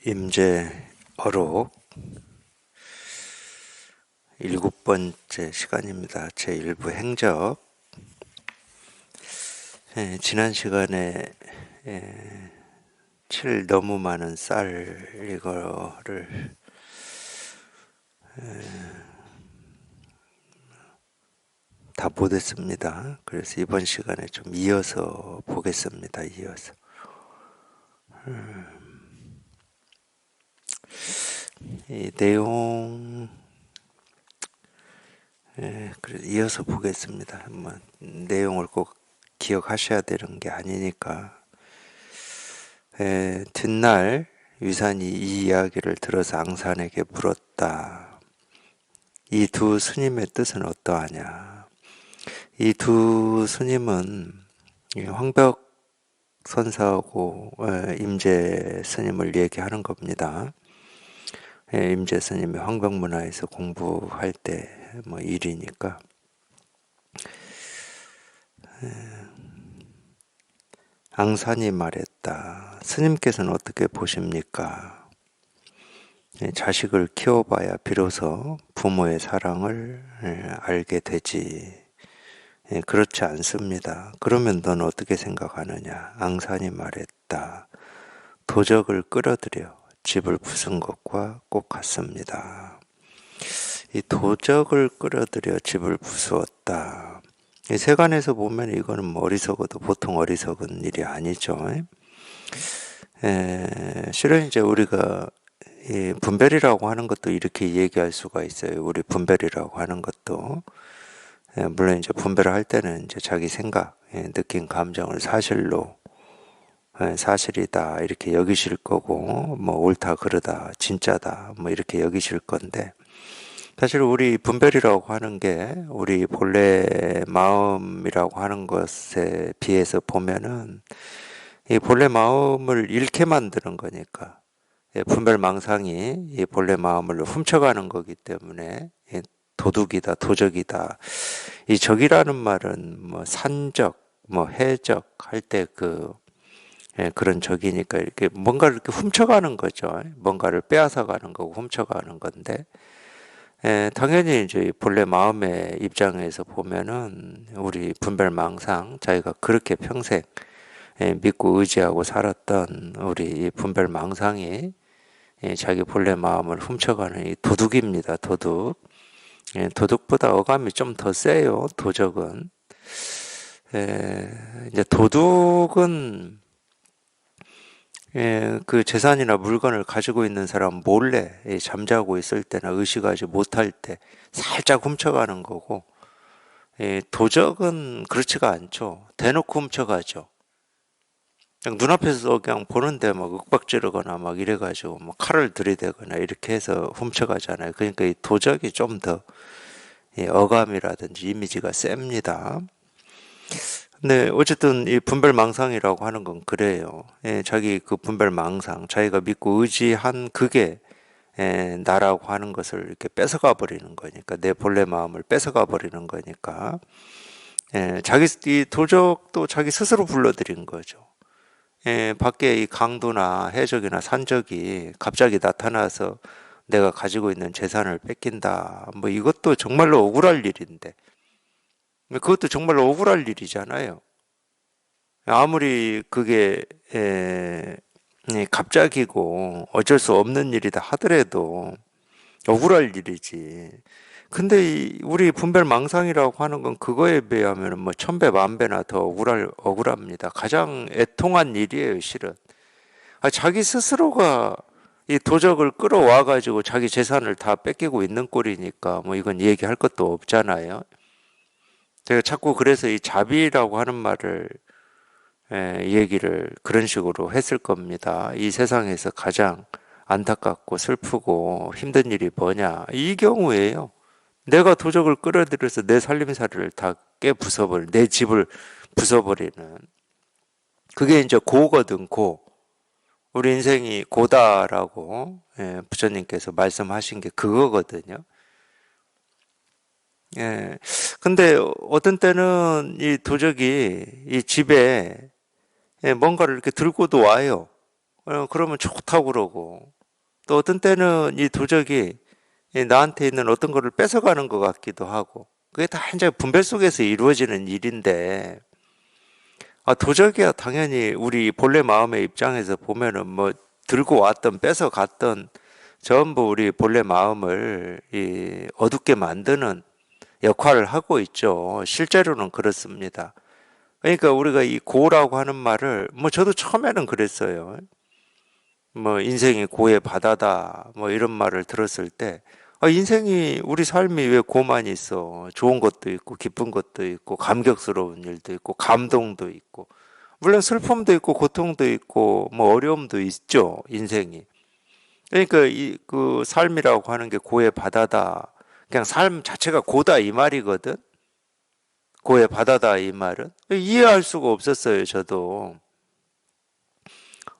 임재어록 7번째 시간입니다. 제1부 행적. 지난 시간에 7 너무 많은 쌀 이거를 다 못했습니다. 그래서 이번 시간에 좀 이어서 보겠습니다. 이어서. 이 내용 그래서 이어서 보겠습니다. 한번 내용을 꼭 기억하셔야 되는 게 아니니까. 뒷날 위산이 이 이야기를 들어서 앙산에게 물었다. 이 두 스님의 뜻은 어떠하냐? 이 두 스님은 황벽 선사하고 임재 스님을 얘기하는 겁니다. 임재 스님이 황벽문화에서 공부할 때 뭐 일이니까. 앙산이 말했다. 스님께서는 어떻게 보십니까? 자식을 키워봐야 비로소 부모의 사랑을 알게 되지. 그렇지 않습니다. 그러면 넌 어떻게 생각하느냐? 앙산이 말했다. 도적을 끌어들여 집을 부순 것과 꼭 같습니다. 이 도적을 끌어들여 집을 부수었다. 이 세간에서 보면 이거는 뭐 어리석어도 보통 어리석은 일이 아니죠. 실은 이제 우리가 이 분별이라고 하는 것도 이렇게 얘기할 수가 있어요. 우리 분별이라고 하는 것도 물론 이제 분별을 할 때는 이제 자기 생각, 느낀 감정을 사실로 사실이다 이렇게 여기실 거고 뭐 옳다 그르다 진짜다 뭐 이렇게 여기실 건데 사실 우리 분별이라고 하는 게 우리 본래 마음이라고 하는 것에 비해서 보면은 이 본래 마음을 잃게 만드는 거니까 분별망상이 이 본래 마음을 훔쳐가는 거기 때문에 도둑이다 도적이다 이 적이라는 말은 뭐 산적 뭐 해적 할 때 그런 적이니까 이렇게 뭔가를 이렇게 훔쳐가는 거죠. 뭔가를 빼앗아가는 거고 훔쳐가는 건데 당연히 이제 본래 마음의 입장에서 보면은 우리 분별망상 자기가 그렇게 평생 믿고 의지하고 살았던 우리 분별망상이 자기 본래 마음을 훔쳐가는 이 도둑입니다. 도둑. 도둑보다 어감이 좀 더 세요. 도적은. 이제 도둑은 그 재산이나 물건을 가지고 있는 사람 몰래 잠자고 있을 때나 의식하지 못할 때 살짝 훔쳐가는 거고, 도적은 그렇지가 않죠. 대놓고 훔쳐가죠. 그냥 눈앞에서 그냥 보는데 막 윽박지르거나 막 이래가지고 막 칼을 들이대거나 이렇게 해서 훔쳐가잖아요. 그러니까 이 도적이 좀 더 어감이라든지 이미지가 셉니다. 네, 어쨌든 이 분별망상이라고 하는 건 그래요. 자기 그 분별망상, 자기가 믿고 의지한 그게 나라고 하는 것을 이렇게 뺏어가 버리는 거니까 내 본래 마음을 뺏어가 버리는 거니까 자기 이 도적도 자기 스스로 불러들인 거죠. 밖에 이 강도나 해적이나 산적이 갑자기 나타나서 내가 가지고 있는 재산을 뺏긴다. 뭐 이것도 정말로 억울할 일인데 그것도 정말로 억울할 일이잖아요. 아무리 그게 갑작이고 어쩔 수 없는 일이다 하더라도 억울할 일이지. 근데 우리 분별망상이라고 하는 건 그거에 비하면 뭐 천배 만배나 더 억울합니다. 가장 애통한 일이에요, 실은. 자기 스스로가 이 도적을 끌어와 가지고 자기 재산을 다 뺏기고 있는 꼴이니까 뭐 이건 얘기할 것도 없잖아요. 제가 자꾸 그래서 이 자비라고 하는 말을 얘기를 그런 식으로 했을 겁니다. 이 세상에서 가장 안타깝고 슬프고 힘든 일이 뭐냐? 이 경우에요. 내가 도적을 끌어들여서 내 살림살이를 다 깨부숴버리는, 내 집을 부숴버리는. 그게 이제 고거든, 고. 우리 인생이 고다라고 부처님께서 말씀하신 게 그거거든요. 근데 어떤 때는 이 도적이 이 집에 뭔가를 이렇게 들고도 와요. 그러면 좋다고 그러고, 또 어떤 때는 이 도적이 나한테 있는 어떤 거를 뺏어가는 것 같기도 하고, 그게 다 이제 분별 속에서 이루어지는 일인데, 도적이야 당연히 우리 본래 마음의 입장에서 보면은 뭐 들고 왔던 뺏어갔던 전부 우리 본래 마음을 어둡게 만드는 역할을 하고 있죠. 실제로는 그렇습니다. 그러니까 우리가 이 고라고 하는 말을 뭐 저도 처음에는 그랬어요. 뭐 인생이 고의 바다다 뭐 이런 말을 들었을 때 인생이 우리 삶이 왜 고만 있어? 좋은 것도 있고 기쁜 것도 있고 감격스러운 일도 있고 감동도 있고 물론 슬픔도 있고 고통도 있고 뭐 어려움도 있죠. 인생이. 그러니까 이 그 삶이라고 하는 게 고의 바다다. 그냥 삶 자체가 고다 이 말이거든. 고의 바다다 이 말은 이해할 수가 없었어요. 저도.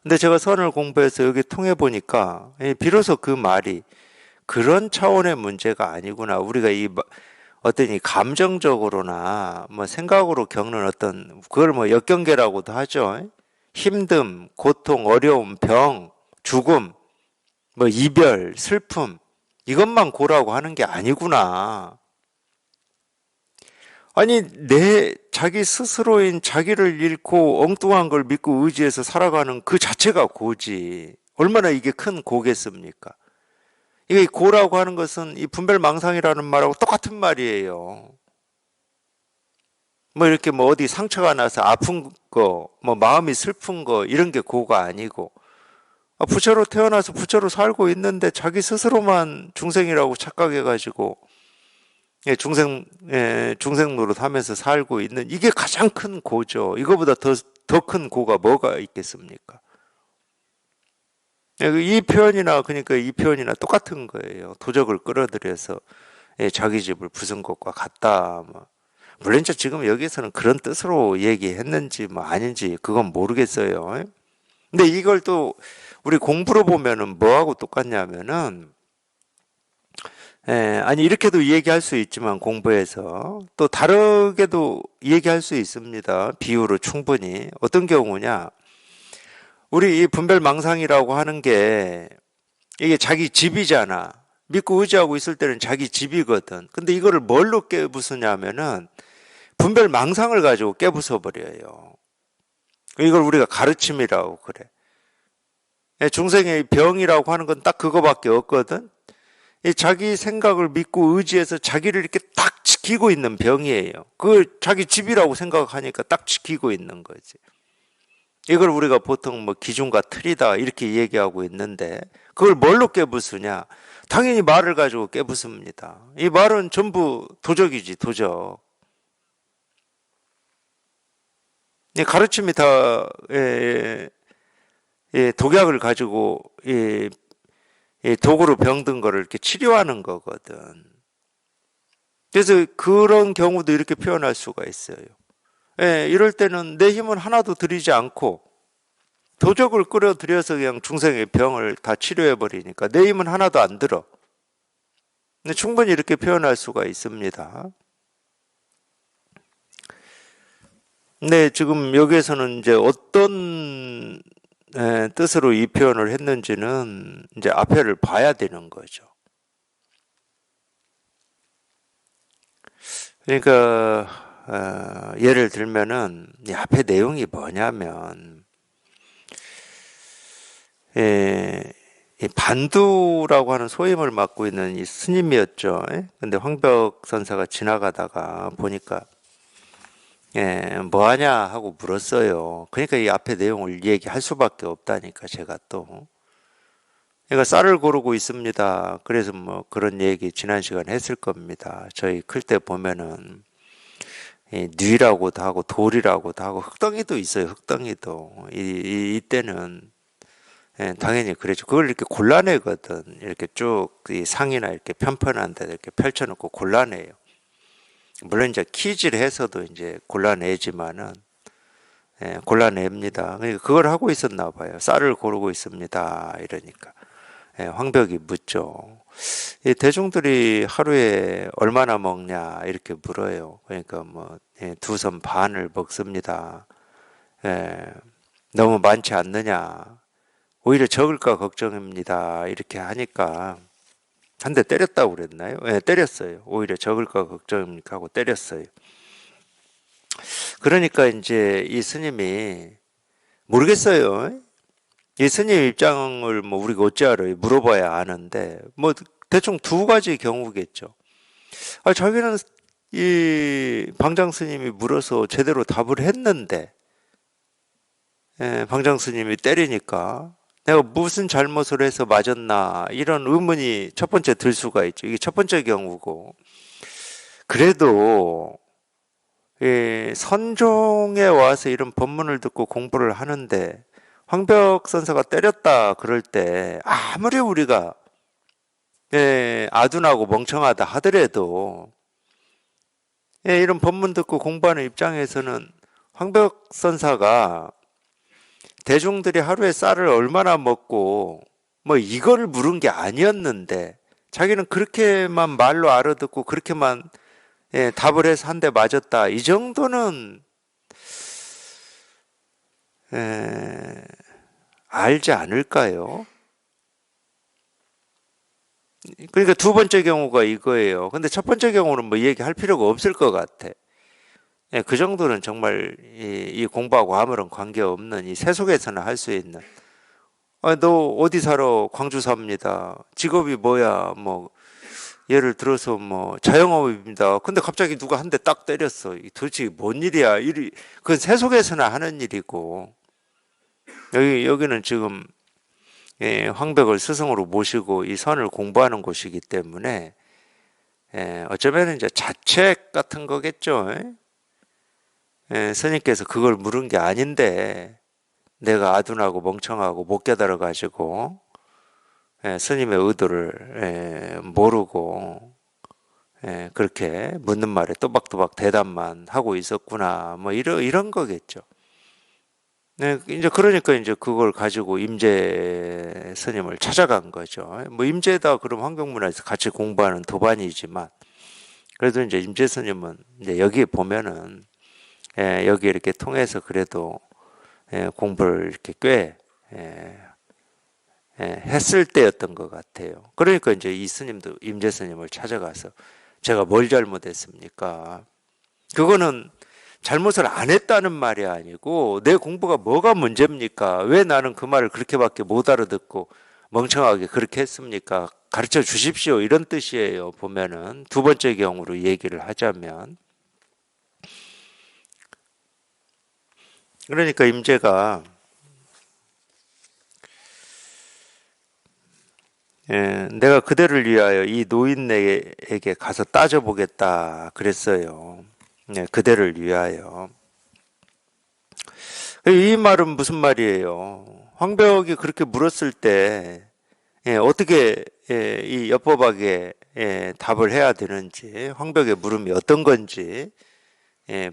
근데 제가 선을 공부해서 여기 통해 보니까 비로소 그 말이 그런 차원의 문제가 아니구나. 우리가 어떤 이 감정적으로나 뭐 생각으로 겪는 어떤 그걸 뭐 역경계라고도 하죠. 힘듦, 고통, 어려움, 병, 죽음, 뭐 이별, 슬픔 이것만 고라고 하는 게 아니구나. 아니 내 자기 스스로인 자기를 잃고 엉뚱한 걸 믿고 의지해서 살아가는 그 자체가 고지. 얼마나 이게 큰 고겠습니까? 이게 고라고 하는 것은 이 분별망상이라는 말하고 똑같은 말이에요. 뭐 이렇게 뭐 어디 상처가 나서 아픈 거, 뭐 마음이 슬픈 거 이런 게 고가 아니고 부처로 태어나서 부처로 살고 있는데 자기 스스로만 중생이라고 착각해가지고 중생 노릇하면서 살고 있는 이게 가장 큰 고죠. 이거보다 더 큰 고가 뭐가 있겠습니까? 이 표현이나 그러니까 이 표현이나 똑같은 거예요. 도적을 끌어들여서 자기 집을 부순 것과 같다. 뭐. 물론 이제 지금 여기서는 그런 뜻으로 얘기했는지 뭐 아닌지 그건 모르겠어요. 근데 이걸 또 우리 공부로 보면은 뭐하고 똑같냐면은 아니 이렇게도 얘기할 수 있지만 공부에서 또 다르게도 얘기할 수 있습니다. 비유로 충분히 어떤 경우냐? 우리 이 분별망상이라고 하는 게 이게 자기 집이잖아. 믿고 의지하고 있을 때는 자기 집이거든. 근데 이거를 뭘로 깨부수냐면은 분별망상을 가지고 깨부숴 버려요. 이걸 우리가 가르침이라고 그래. 중생의 병이라고 하는 건 딱 그거밖에 없거든. 자기 생각을 믿고 의지해서 자기를 이렇게 딱 지키고 있는 병이에요. 그걸 자기 집이라고 생각하니까 딱 지키고 있는 거지. 이걸 우리가 보통 뭐 기준과 틀이다 이렇게 얘기하고 있는데 그걸 뭘로 깨부수냐? 당연히 말을 가지고 깨부숩니다. 이 말은 전부 도적이지, 도적. 이 가르침이 다 독약을 가지고 독으로 병든 거를 이렇게 치료하는 거거든. 그래서 그런 경우도 이렇게 표현할 수가 있어요. 이럴 때는 내 힘은 하나도 들이지 않고 도적을 끌어들여서 그냥 중생의 병을 다 치료해 버리니까 내 힘은 하나도 안 들어. 근데 충분히 이렇게 표현할 수가 있습니다. 근데 지금 여기에서는 이제 어떤 뜻으로 이 표현을 했는지는 이제 앞에를 봐야 되는 거죠. 그러니까 예를 들면은 이 앞에 내용이 뭐냐면 이 반두라고 하는 소임을 맡고 있는 이 스님이었죠. 근데 황벽 선사가 지나가다가 보니까 뭐하냐 하고 물었어요. 그러니까 이 앞에 내용을 얘기할 수밖에 없다니까 제가 또. 그러니까 쌀을 고르고 있습니다. 그래서 뭐 그런 얘기 지난 시간에 했을 겁니다. 저희 클 때 보면은 뉘라고도 하고 돌이라고도 하고 흙덩이도 있어요. 흙덩이도. 이때는 당연히 그랬죠. 그걸 이렇게 골라내거든. 이렇게 쭉 이 상이나 이렇게 편편한 데 이렇게 펼쳐놓고 골라내요. 물론 이제 키질 해서도 이제 골라내지만은 골라냅니다. 그러니까 그걸 하고 있었나 봐요. 쌀을 고르고 있습니다. 이러니까 황벽이 묻죠. 이 대중들이 하루에 얼마나 먹냐 이렇게 물어요. 그러니까 뭐 두 손 반을 먹습니다. 너무 많지 않느냐? 오히려 적을까 걱정입니다. 이렇게 하니까 한 대 때렸다고 그랬나요? 예, 때렸어요. 오히려 적을까 걱정입니까 하고 때렸어요. 그러니까 이제 이 스님이 모르겠어요. 이 스님 입장을 뭐 우리가 어찌 알아요? 물어봐야 아는데 뭐 대충 두 가지 경우겠죠. 자기는 이 방장 스님이 물어서 제대로 답을 했는데 방장 스님이 때리니까 내가 무슨 잘못을 해서 맞았나 이런 의문이 첫 번째 들 수가 있죠. 이게 첫 번째 경우고 그래도 선종에 와서 이런 법문을 듣고 공부를 하는데 황벽 선사가 때렸다 그럴 때 아무리 우리가 아둔하고 멍청하다 하더라도 이런 법문 듣고 공부하는 입장에서는 황벽 선사가 대중들이 하루에 쌀을 얼마나 먹고 뭐 이거를 물은 게 아니었는데 자기는 그렇게만 말로 알아듣고 그렇게만 답을 해서 한 대 맞았다. 이 정도는 알지 않을까요? 그러니까 두 번째 경우가 이거예요. 근데 첫 번째 경우는 뭐 얘기할 필요가 없을 것 같아. 그 정도는 정말 이 공부하고 아무런 관계없는 이 세속에서는 할 수 있는 너 어디 살아? 광주 삽니다. 직업이 뭐야? 뭐 예를 들어서 뭐 자영업입니다. 근데 갑자기 누가 한 대 딱 때렸어. 도대체 뭔 일이야? 그건 세속에서나 하는 일이고 여기는 지금 황백을 스승으로 모시고 이 선을 공부하는 곳이기 때문에 어쩌면 이제 자책 같은 거겠죠. 스님께서 그걸 물은 게 아닌데 내가 아둔하고 멍청하고 못 깨달아 가지고 스님의 의도를 모르고 그렇게 묻는 말에 또박또박 대답만 하고 있었구나. 뭐 이런 거겠죠. 이제 그러니까 이제 그걸 가지고 임재 스님을 찾아간 거죠. 뭐 임재다 그럼 환경문화에서 같이 공부하는 도반이지만 그래도 이제 임재 스님은 이제 여기 보면은 여기 이렇게 통해서 그래도 공부를 이렇게 꽤 했을 때였던 것 같아요. 그러니까 이제 이 스님도 임재 스님을 찾아가서 제가 뭘 잘못했습니까? 그거는 잘못을 안 했다는 말이 아니고 내 공부가 뭐가 문제입니까? 왜 나는 그 말을 그렇게밖에 못 알아듣고 멍청하게 그렇게 했습니까? 가르쳐 주십시오. 이런 뜻이에요. 보면은 두 번째 경우로 얘기를 하자면 그러니까 임재가 내가 그대를 위하여 이 노인네에게 가서 따져보겠다 그랬어요. 그대를 위하여. 이 말은 무슨 말이에요? 황벽이 그렇게 물었을 때 어떻게 이 엽법하게 답을 해야 되는지, 황벽의 물음이 어떤 건지,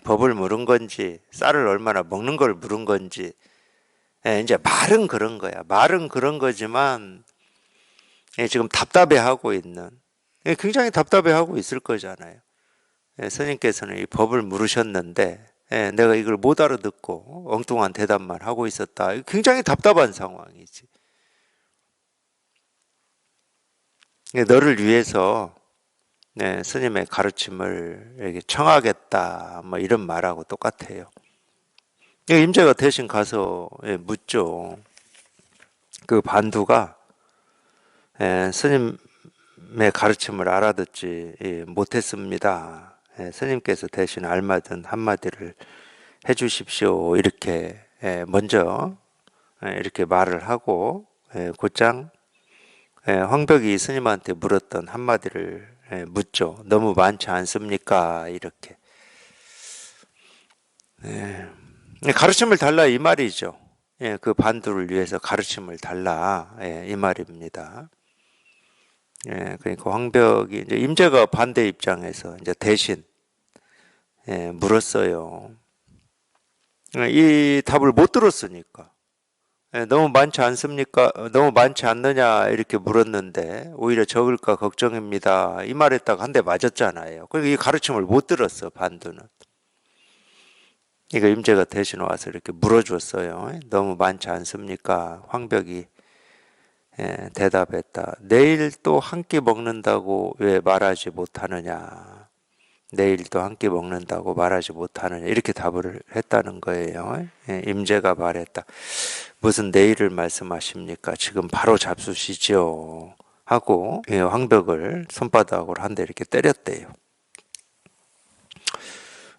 법을 물은 건지, 쌀을 얼마나 먹는 걸 물은 건지, 이제 말은 그런 거야. 말은 그런 거지만 지금 답답해하고 있는, 굉장히 답답해하고 있을 거잖아요. 스님께서는 이 법을 물으셨는데 내가 이걸 못 알아듣고 엉뚱한 대답만 하고 있었다. 굉장히 답답한 상황이지. 너를 위해서 스님의 가르침을 이렇게 청하겠다. 뭐 이런 말하고 똑같아요. 임재가 대신 가서 묻죠. 그 반두가 스님의 가르침을 알아듣지 못했습니다. 스님께서 대신 알맞은 한마디를 해주십시오. 이렇게 먼저 이렇게 말을 하고 곧장 황벽이 스님한테 물었던 한마디를 묻죠. 너무 많지 않습니까? 이렇게 가르침을 달라 이 말이죠. 그 반두를 위해서 가르침을 달라 이 말입니다. 그러니까 황벽이 이제 임재가 반대 입장에서 이제 대신 물었어요. 이 답을 못 들었으니까. 너무 많지 않습니까? 너무 많지 않느냐 이렇게 물었는데 오히려 적을까 걱정입니다. 이 말했다가 한 대 맞았잖아요. 그러니까 이 가르침을 못 들었어 반두는. 이거 임재가 대신 와서 이렇게 물어줬어요. 너무 많지 않습니까? 황벽이 대답했다. 내일 또 한 끼 먹는다고 왜 말하지 못하느냐. 내일 또 한 끼 먹는다고 말하지 못하느냐. 이렇게 답을 했다는 거예요. 임재가 말했다. 무슨 내일을 말씀하십니까? 지금 바로 잡수시죠. 하고 황벽을 손바닥으로 한 대 이렇게 때렸대요.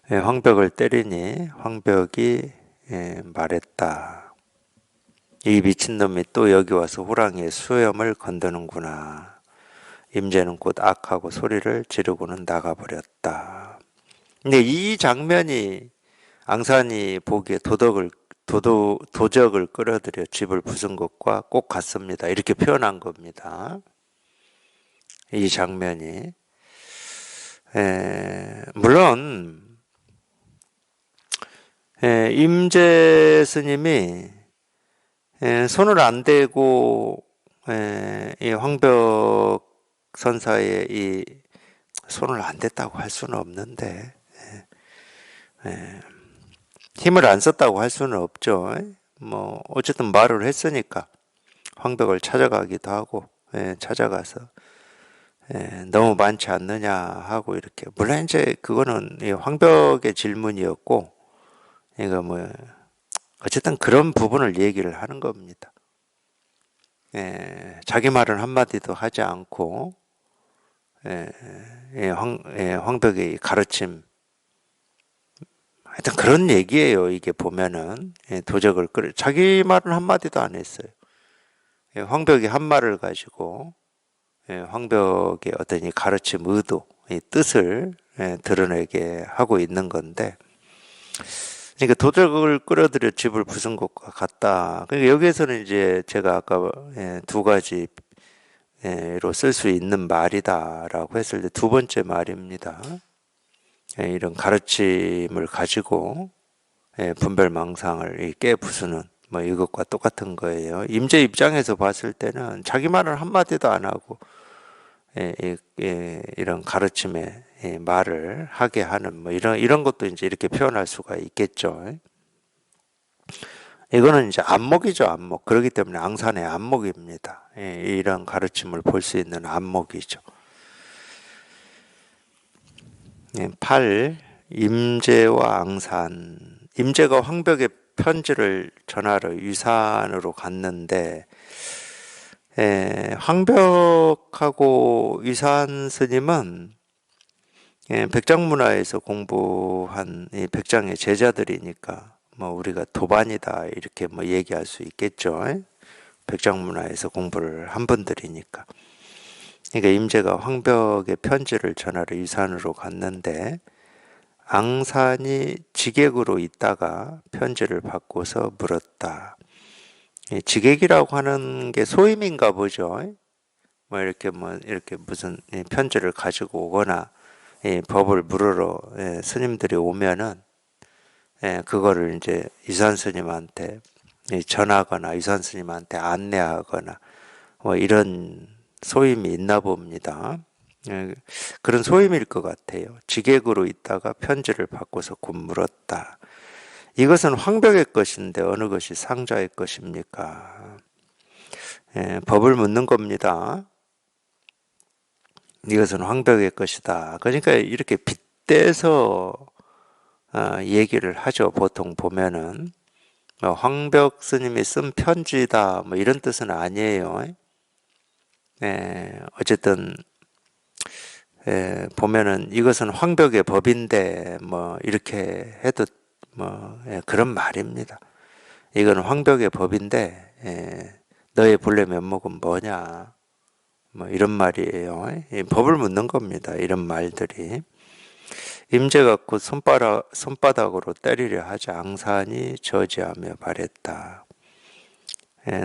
황벽을 때리니 황벽이 말했다. 이 미친놈이 또 여기 와서 호랑이의 수염을 건드는구나. 임재는 곧 악하고 소리를 지르고는 나가버렸다. 근데 이 장면이 앙산이 보기에 도적을 끌어들여 집을 부순 것과 꼭 같습니다. 이렇게 표현한 겁니다. 이 장면이. 물론 임재 스님이 손을 안 대고 이 황벽 선사의 이 손을 안 댔다고 할 수는 없는데 힘을 안 썼다고 할 수는 없죠. 뭐 어쨌든 말을 했으니까 황벽을 찾아가기도 하고 찾아가서 너무 많지 않느냐 하고 이렇게 물론 이제 그거는 황벽의 질문이었고 이거 뭐 어쨌든 그런 부분을 얘기를 하는 겁니다. 자기 말은 한마디도 하지 않고 황벽의 가르침 하여튼 그런 얘기예요. 이게 보면은 도적을 자기 말은 한마디도 안 했어요. 황벽이 한 말을 가지고 황벽의 어떤 이 가르침 의도, 이 뜻을 드러내게 하고 있는 건데, 그러니까 도적을 끌어들여 집을 부순 것과 같다. 그러니까 여기에서는 이제 제가 아까 두 가지로 쓸 수 있는 말이다라고 했을 때 두 번째 말입니다. 이런 가르침을 가지고 분별망상을 깨부수는 뭐 이것과 똑같은 거예요. 임재 입장에서 봤을 때는 자기 말을 한마디도 안 하고 이런 가르침에 말을 하게 하는 뭐 이런 것도 이제 이렇게 표현할 수가 있겠죠. 이거는 이제 안목이죠, 안목. 그렇기 때문에 앙산의 안목입니다. 이런 가르침을 볼 수 있는 안목이죠. 8. 임재와 앙산. 임재가 황벽에 편지를 전하러 유산으로 갔는데 황벽하고 유산 스님은 백장문화에서 공부한 이 백장의 제자들이니까 뭐 우리가 도반이다 이렇게 뭐 얘기할 수 있겠죠. 백장문화에서 공부를 한 분들이니까. 그러니까 임재가 황벽에 편지를 전하러 유산으로 갔는데 앙산이 지객으로 있다가 편지를 받고서 물었다. 지객이라고 하는 게 소임인가 보죠. 뭐 이렇게 무슨 편지를 가지고 오거나 법을 물으러 스님들이 오면은 그거를 이제 유산 스님한테 전하거나 유산 스님한테 안내하거나 뭐 이런 소임이 있나 봅니다. 그런 소임일 것 같아요. 지객으로 있다가 편지를 받고서 곧 물었다. 이것은 황벽의 것인데 어느 것이 상자의 것입니까? 법을 묻는 겁니다. 이것은 황벽의 것이다. 그러니까 이렇게 빗대서 얘기를 하죠. 보통 보면은 황벽 스님이 쓴 편지다 뭐 이런 뜻은 아니에요. 어쨌든 보면은 이것은 황벽의 법인데 뭐 이렇게 해도 뭐 그런 말입니다. 이건 황벽의 법인데 너의 본래 면목은 뭐냐 뭐 이런 말이에요. 법을 묻는 겁니다. 이런 말들이. 임재가 곧 손바닥으로 때리려 하자 앙산이 저지하며 말했다.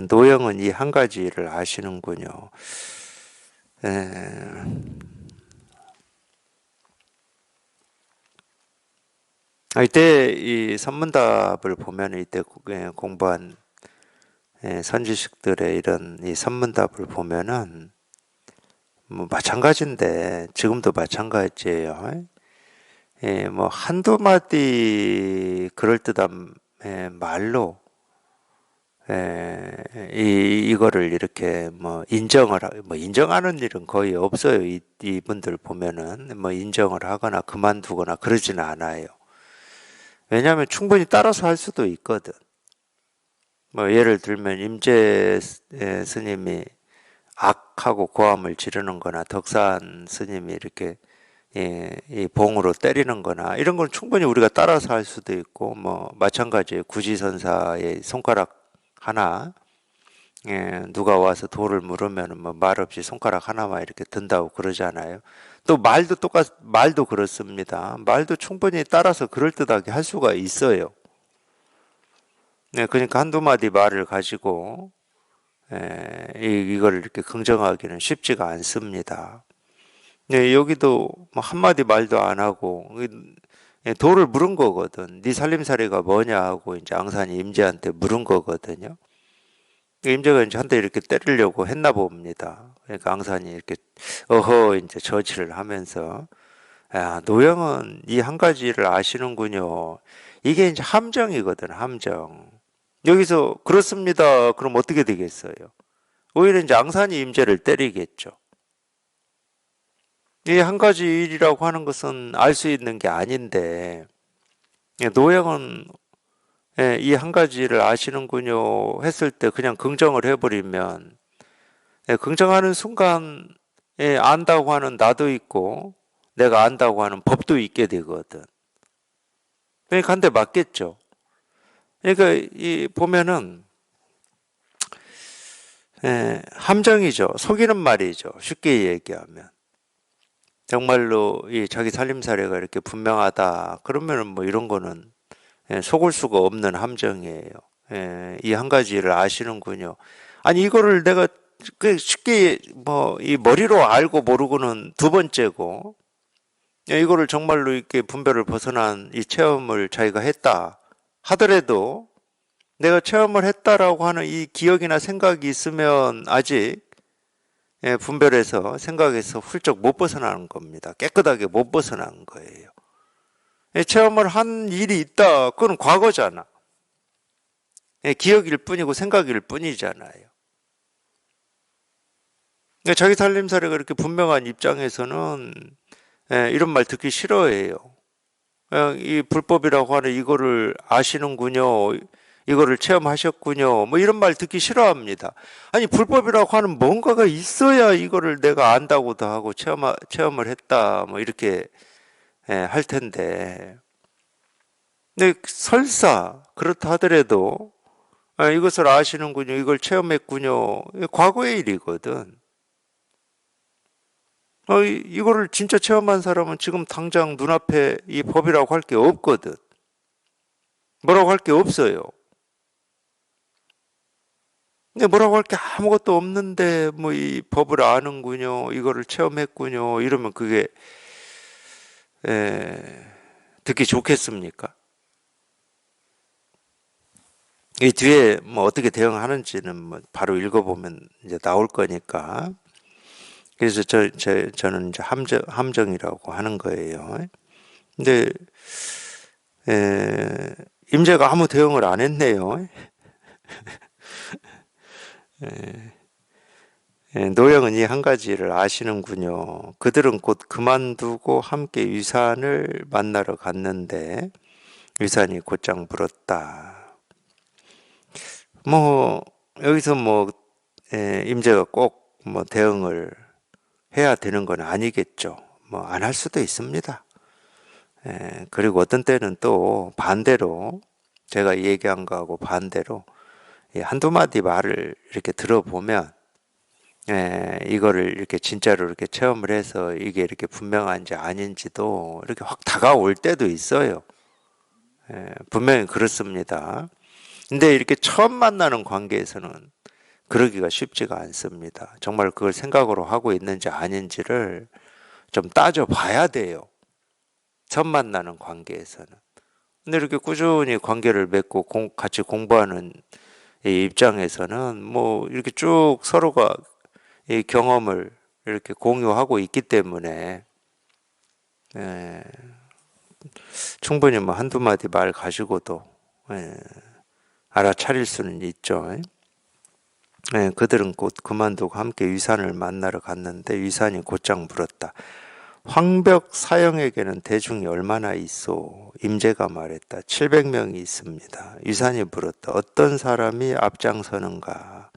노영은 이 한 가지를 아시는군요. 이때 이 선문답을 보면 이때 공부한 선지식들의 이런 이 선문답을 보면은 뭐 마찬가지인데 지금도 마찬가지예요. 뭐 한두 마디 그럴듯한 말로 이거를 이렇게 뭐 인정하는 일은 거의 없어요. 이분들 보면은 뭐 인정을 하거나 그만두거나 그러지는 않아요. 왜냐하면 충분히 따라서 할 수도 있거든. 뭐 예를 들면 임재 스님이 악하고 고함을 지르는 거나 덕산 스님이 이렇게 이 봉으로 때리는 거나 이런 건 충분히 우리가 따라서 할 수도 있고 뭐 마찬가지예요. 구지선사의 손가락 하나 누가 와서 돌을 물으면 뭐 말없이 손가락 하나만 이렇게 든다고 그러잖아요. 또 말도 그렇습니다. 말도 충분히 따라서 그럴듯하게 할 수가 있어요. 그러니까 한두 마디 말을 가지고 이걸 이렇게 긍정하기는 쉽지가 않습니다. 여기도 뭐 한마디 말도 안 하고 돌을 물은 거거든. 네 살림살이가 뭐냐 하고 이제 앙산이 임재한테 물은 거거든요. 임재가 이제 한 대 이렇게 때리려고 했나 봅니다. 그러니까 앙산이 이렇게 어허 이제 저지를 하면서 야, 노영은 이 한 가지를 아시는군요. 이게 이제 함정이거든, 함정. 여기서 그렇습니다. 그럼 어떻게 되겠어요? 오히려 이제 앙산이 임재를 때리겠죠. 이 한 가지 일이라고 하는 것은 알 수 있는 게 아닌데 노영은 이 한 가지를 아시는군요 했을 때 그냥 긍정을 해버리면 긍정하는 순간 안다고 하는 나도 있고 내가 안다고 하는 법도 있게 되거든. 그러니까 한 대 맞겠죠. 그러니까 이 보면은 함정이죠. 속이는 말이죠. 쉽게 얘기하면. 정말로 이 자기 살림살이가 이렇게 분명하다. 그러면은 뭐 이런 거는 속을 수가 없는 함정이에요. 이 한 가지를 아시는군요. 아니 이거를 내가 쉽게 뭐 이 머리로 알고 모르고는 두 번째고 이거를 정말로 이렇게 분별을 벗어난 이 체험을 자기가 했다 하더라도 내가 체험을 했다라고 하는 이 기억이나 생각이 있으면 아직 분별해서 생각에서 훌쩍 못 벗어나는 겁니다. 깨끗하게 못 벗어나는 거예요. 체험을 한 일이 있다. 그건 과거잖아. 기억일 뿐이고 생각일 뿐이잖아요. 자기 살림살이가 이렇게 분명한 입장에서는 이런 말 듣기 싫어해요. 이 불법이라고 하는 이거를 아시는군요. 이거를 체험하셨군요. 뭐 이런 말 듣기 싫어합니다. 아니 불법이라고 하는 뭔가가 있어야 이거를 내가 안다고도 하고 체험을 했다. 뭐 이렇게 할 텐데. 근데 설사 그렇다 하더라도 이것을 아시는군요. 이걸 체험했군요. 과거의 일이거든. 이거를 진짜 체험한 사람은 지금 당장 눈앞에 이 법이라고 할 게 없거든. 뭐라고 할 게 없어요. 근데 뭐라고 할 게 아무것도 없는데 뭐 이 법을 아는군요. 이거를 체험했군요. 이러면 그게 듣기 좋겠습니까? 이 뒤에 뭐 어떻게 대응하는지는 뭐 바로 읽어보면 이제 나올 거니까. 그래서 저는 이제 함정이라고 하는 거예요. 근데 임재가 아무 대응을 안 했네요. 노영은 이 한 가지를 아시는군요. 그들은 곧 그만두고 함께 유산을 만나러 갔는데 유산이 곧장 물었다. 뭐 여기서 뭐 임재가 꼭 뭐 대응을 해야 되는 건 아니겠죠. 뭐 안 할 수도 있습니다. 그리고 어떤 때는 또 반대로 제가 얘기한 거하고 반대로 한두 마디 말을 이렇게 들어보면 이거를 이렇게 진짜로 이렇게 체험을 해서 이게 이렇게 분명한지 아닌지도 이렇게 확 다가올 때도 있어요. 분명히 그렇습니다. 근데 이렇게 처음 만나는 관계에서는 그러기가 쉽지가 않습니다. 정말 그걸 생각으로 하고 있는지 아닌지를 좀 따져봐야 돼요. 처음 만나는 관계에서는. 근데 이렇게 꾸준히 관계를 맺고 같이 공부하는 이 입장에서는 뭐 이렇게 쭉 서로가 이 경험을 이렇게 공유하고 있기 때문에 충분히 뭐 한두 마디 말 가지고도 알아차릴 수는 있죠. 예, 그들은 곧 그만두고 함께 위산을 만나러 갔는데 위산이 곧장 물었다. 황벽 사형에게는 대중이 얼마나 있소? 임재가 말했다. 700명이 있습니다. 위산이 물었다. 어떤 사람이 앞장서는가?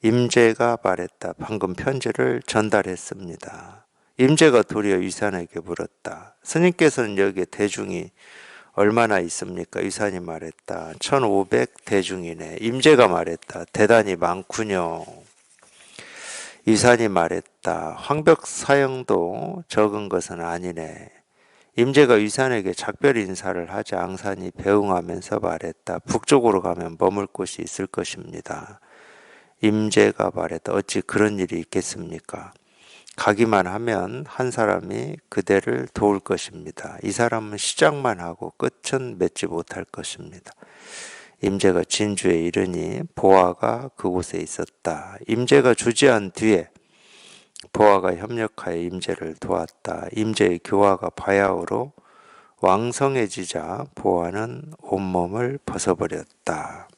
임재가 말했다. 방금 편지를 전달했습니다. 임재가 도리어 위산에게 물었다. 스님께서는 여기에 대중이 얼마나 있습니까? 위산이 말했다. 1500 대중이네. 임재가 말했다. 대단히 많군요. 위산이 말했다. 황벽 사형도 적은 것은 아니네. 임재가 위산에게 작별 인사를 하자 앙산이 배웅하면서 말했다. 북쪽으로 가면 머물 곳이 있을 것입니다. 임재가 말했다. 어찌 그런 일이 있겠습니까? 가기만 하면 한 사람이 그대를 도울 것입니다. 이 사람은 시작만 하고 끝은 맺지 못할 것입니다. 임재가 진주에 이르니 보아가 그곳에 있었다. 임재가 주지한 뒤에 보아가 협력하여 임재를 도왔다. 임재의 교화가 바야흐로 왕성해지자 보아는 온몸을 벗어버렸다.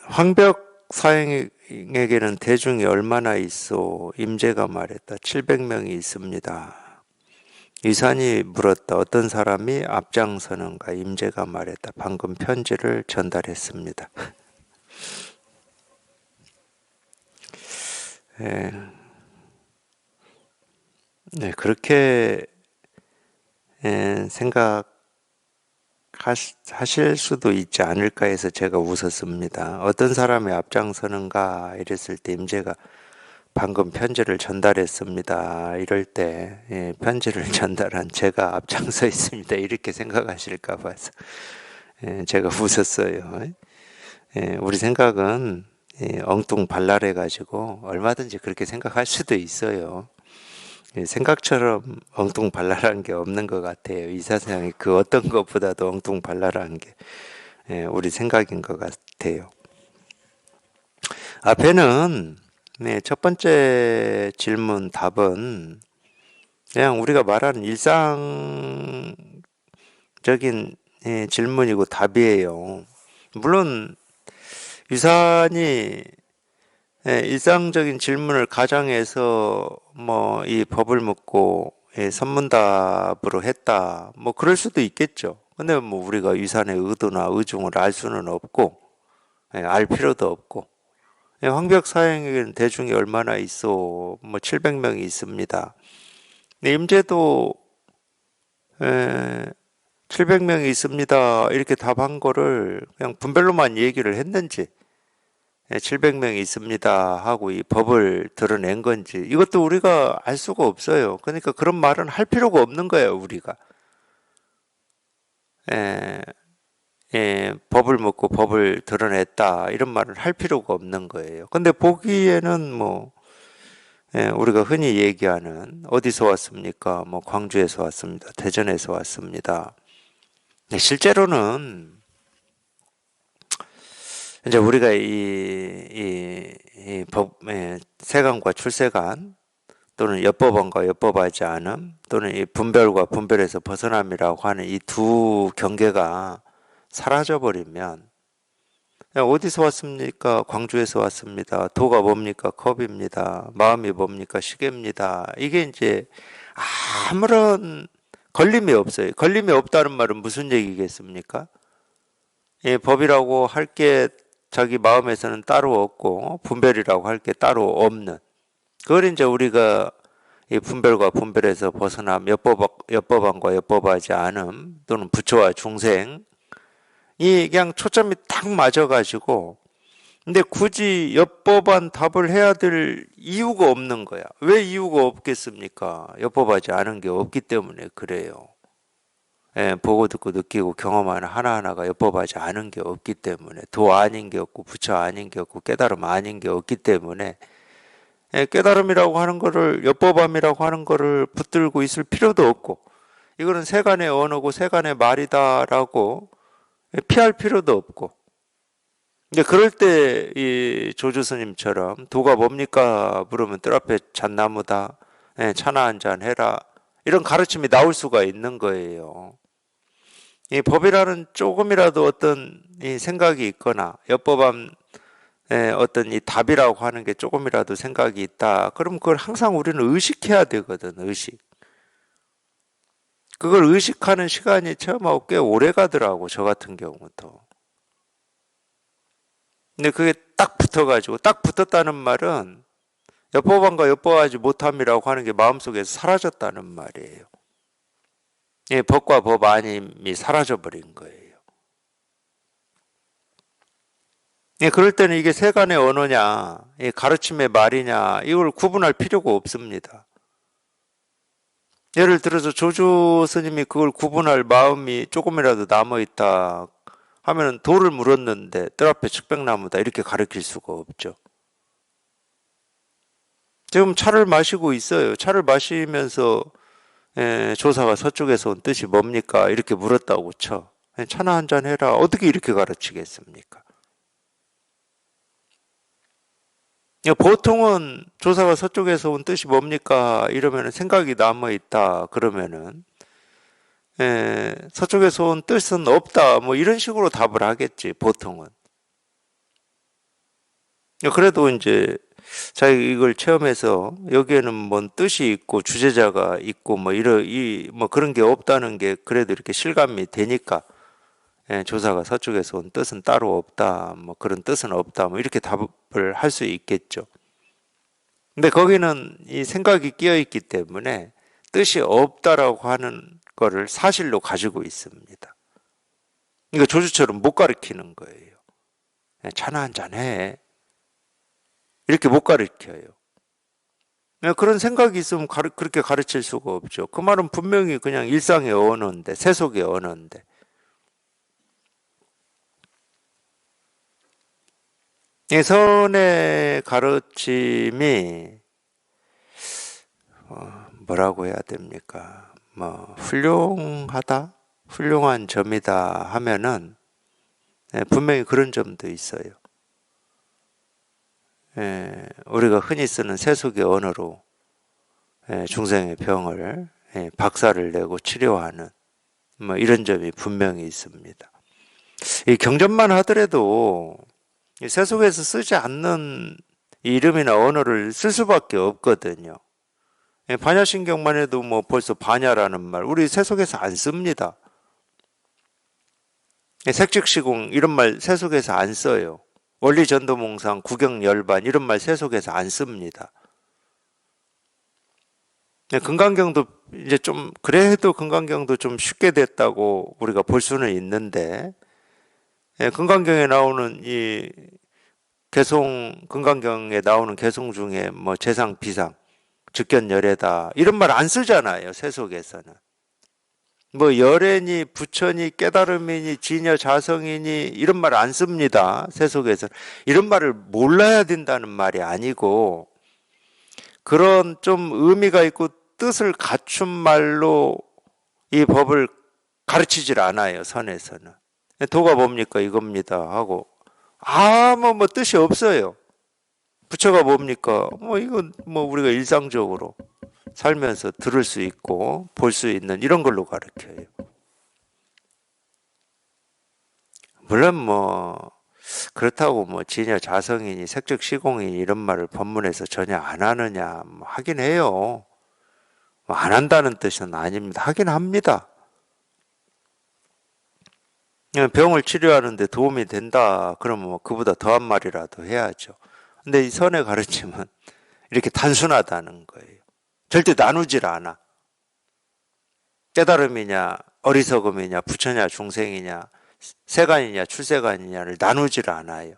황벽 사형에게는 대중이 얼마나 있어? 임재가 말했다. 700명이 있습니다. 위산이 물었다. 어떤 사람이 앞장서는가? 임재가 말했다. 방금 편지를 전달했습니다. 네, 그렇게 생각하실 수도 있지 않을까 해서 제가 웃었습니다. 어떤 사람이 앞장서는가 이랬을 때 임재가 방금 편지를 전달했습니다. 이럴 때 편지를 전달한 제가 앞장서 있습니다. 이렇게 생각하실까 봐서 제가 웃었어요. 우리 생각은 엉뚱발랄해 가지고 얼마든지 그렇게 생각할 수도 있어요. 생각처럼 엉뚱발랄한 게 없는 것 같아요. 이 세상에 그 어떤 것보다도 엉뚱발랄한 게 우리 생각인 것 같아요. 앞에는 첫 번째 질문 답은 그냥 우리가 말하는 일상적인 질문이고 답이에요. 물론 유산이 일상적인 질문을 가정해서 뭐 이 법을 묻고 선문답으로 했다 뭐 그럴 수도 있겠죠. 근데 뭐 우리가 유산의 의도나 의중을 알 수는 없고 알 필요도 없고 황벽 사형에게는 대중이 얼마나 있어? 뭐 700명이 있습니다. 근데 임재도 700명이 있습니다. 이렇게 답한 거를 그냥 분별로만 얘기를 했는지 700명이 있습니다 하고 이 법을 드러낸 건지 이것도 우리가 알 수가 없어요. 그러니까 그런 말은 할 필요가 없는 거예요, 우리가. 법을 묻고 법을 드러냈다 이런 말을 할 필요가 없는 거예요. 근데 보기에는 뭐 우리가 흔히 얘기하는 어디서 왔습니까? 뭐 광주에서 왔습니다. 대전에서 왔습니다. 실제로는 이제 우리가 이 세관과 출세관 또는 엽법원과 엽법하지 않음 또는 이 분별과 분별에서 벗어남이라고 하는 이 두 경계가 사라져버리면 어디서 왔습니까? 광주에서 왔습니다. 도가 뭡니까? 컵입니다. 마음이 뭡니까? 시계입니다. 이게 이제 아무런 걸림이 없어요. 걸림이 없다는 말은 무슨 얘기겠습니까? 법이라고 할 게 자기 마음에서는 따로 없고 분별이라고 할 게 따로 없는 그걸 이제 우리가 이 분별과 분별에서 벗어남 엽법안과 엽법하지 않음 또는 부처와 중생 이 그냥 초점이 딱 맞아가지고 근데 굳이 엽법안 답을 해야 될 이유가 없는 거야. 왜 이유가 없겠습니까? 엽법하지 않은 게 없기 때문에 그래요. 보고 듣고 느끼고 경험하는 하나하나가 엽법하지 않은 게 없기 때문에 도 아닌 게 없고 부처 아닌 게 없고 깨달음 아닌 게 없기 때문에 깨달음이라고 하는 거를 엽법함이라고 하는 거를 붙들고 있을 필요도 없고 이거는 세간의 언어고 세간의 말이다라고 피할 필요도 없고 근데 그럴 때 이 조주 스님처럼 도가 뭡니까? 물으면 뜰 앞에 잣나무다 차나 한잔 해라. 이런 가르침이 나올 수가 있는 거예요. 이 법이라는 조금이라도 어떤 이 생각이 있거나 엽법한 어떤 이 답이라고 하는 게 조금이라도 생각이 있다. 그럼 그걸 항상 우리는 의식해야 되거든, 의식. 그걸 의식하는 시간이 처음하고 꽤 오래 가더라고, 저 같은 경우도. 근데 그게 딱 붙어가지고, 딱 붙었다는 말은 엽법한과 엽법하지 못함이라고 하는 게 마음속에서 사라졌다는 말이에요. 예, 법과 법 아님이 사라져버린 거예요. 예, 그럴 때는 이게 세간의 언어냐, 가르침의 말이냐, 이걸 구분할 필요가 없습니다. 예를 들어서 조주 스님이 그걸 구분할 마음이 조금이라도 남아있다 하면 돌을 물었는데 뜰 앞에 측백나무다 이렇게 가르칠 수가 없죠. 지금 차를 마시고 있어요. 차를 마시면서 조사가 서쪽에서 온 뜻이 뭡니까? 이렇게 물었다고 쳐. 차나 한잔 해라. 어떻게 이렇게 가르치겠습니까? 보통은 조사가 서쪽에서 온 뜻이 뭡니까? 이러면 생각이 남아있다. 그러면은 서쪽에서 온 뜻은 없다. 뭐 이런 식으로 답을 하겠지. 보통은. 그래도 이제 자기가 이걸 체험해서 여기에는 뭔 뜻이 있고 주제자가 있고 뭐 그런 게 없다는 게 그래도 이렇게 실감이 되니까 조사가 서쪽에서 온 뜻은 따로 없다. 뭐 그런 뜻은 없다. 뭐 이렇게 답을 할 수 있겠죠. 근데 거기는 이 생각이 끼어 있기 때문에 뜻이 없다라고 하는 거를 사실로 가지고 있습니다. 이거 조주처럼 못 가르치는 거예요. 차나 한잔 해. 이렇게 못 가르쳐요. 그런 생각이 있으면 그렇게 가르칠 수가 없죠. 그 말은 분명히 그냥 일상의 언어인데, 세속의 언어인데. 이 선의 가르침이 뭐라고 해야 됩니까? 뭐 훌륭하다, 훌륭한 점이다 하면은 분명히 그런 점도 있어요. 우리가 흔히 쓰는 세속의 언어로 중생의 병을 박살을 내고 치료하는 뭐 이런 점이 분명히 있습니다. 이 경전만 하더라도 이 세속에서 쓰지 않는 이름이나 언어를 쓸 수밖에 없거든요. 반야신경만 해도 뭐 벌써 반야라는 말 우리 세속에서 안 씁니다. 색즉시공 이런 말 세속에서 안 써요. 원리전도몽상 구경열반 이런 말 세속에서 안 씁니다. 금강경도 이제 좀 그래도 금강경도 좀 쉽게 됐다고 우리가 볼 수는 있는데 금강경에 나오는 이 개송 금강경에 나오는 개송 중에 뭐 재상 비상 즉견열애다 이런 말 안 쓰잖아요. 세속에서는 뭐 열애니 부처니 깨달음이니 지녀 자성이니 이런 말 안 씁니다. 세속에서 이런 말을 몰라야 된다는 말이 아니고 그런 좀 의미가 있고 뜻을 갖춘 말로 이 법을 가르치질 않아요. 선에서는 도가 뭡니까 이겁니다 하고 아무 뭐 뜻이 없어요. 부처가 뭡니까 뭐 이건 뭐 우리가 일상적으로 살면서 들을 수 있고 볼 수 있는 이런 걸로 가르쳐요. 물론 뭐 그렇다고 뭐 진여 자성이니 색적 시공이니 이런 말을 법문에서 전혀 안 하느냐 뭐 하긴 해요. 뭐 안 한다는 뜻은 아닙니다. 하긴 합니다. 병을 치료하는데 도움이 된다 그러면 뭐 그보다 더한 말이라도 해야죠. 근데 이 선의 가르침은 이렇게 단순하다는 거예요. 절대 나누질 않아. 깨달음이냐 어리석음이냐 부처냐 중생이냐 세간이냐 출세간이냐를 나누질 않아요.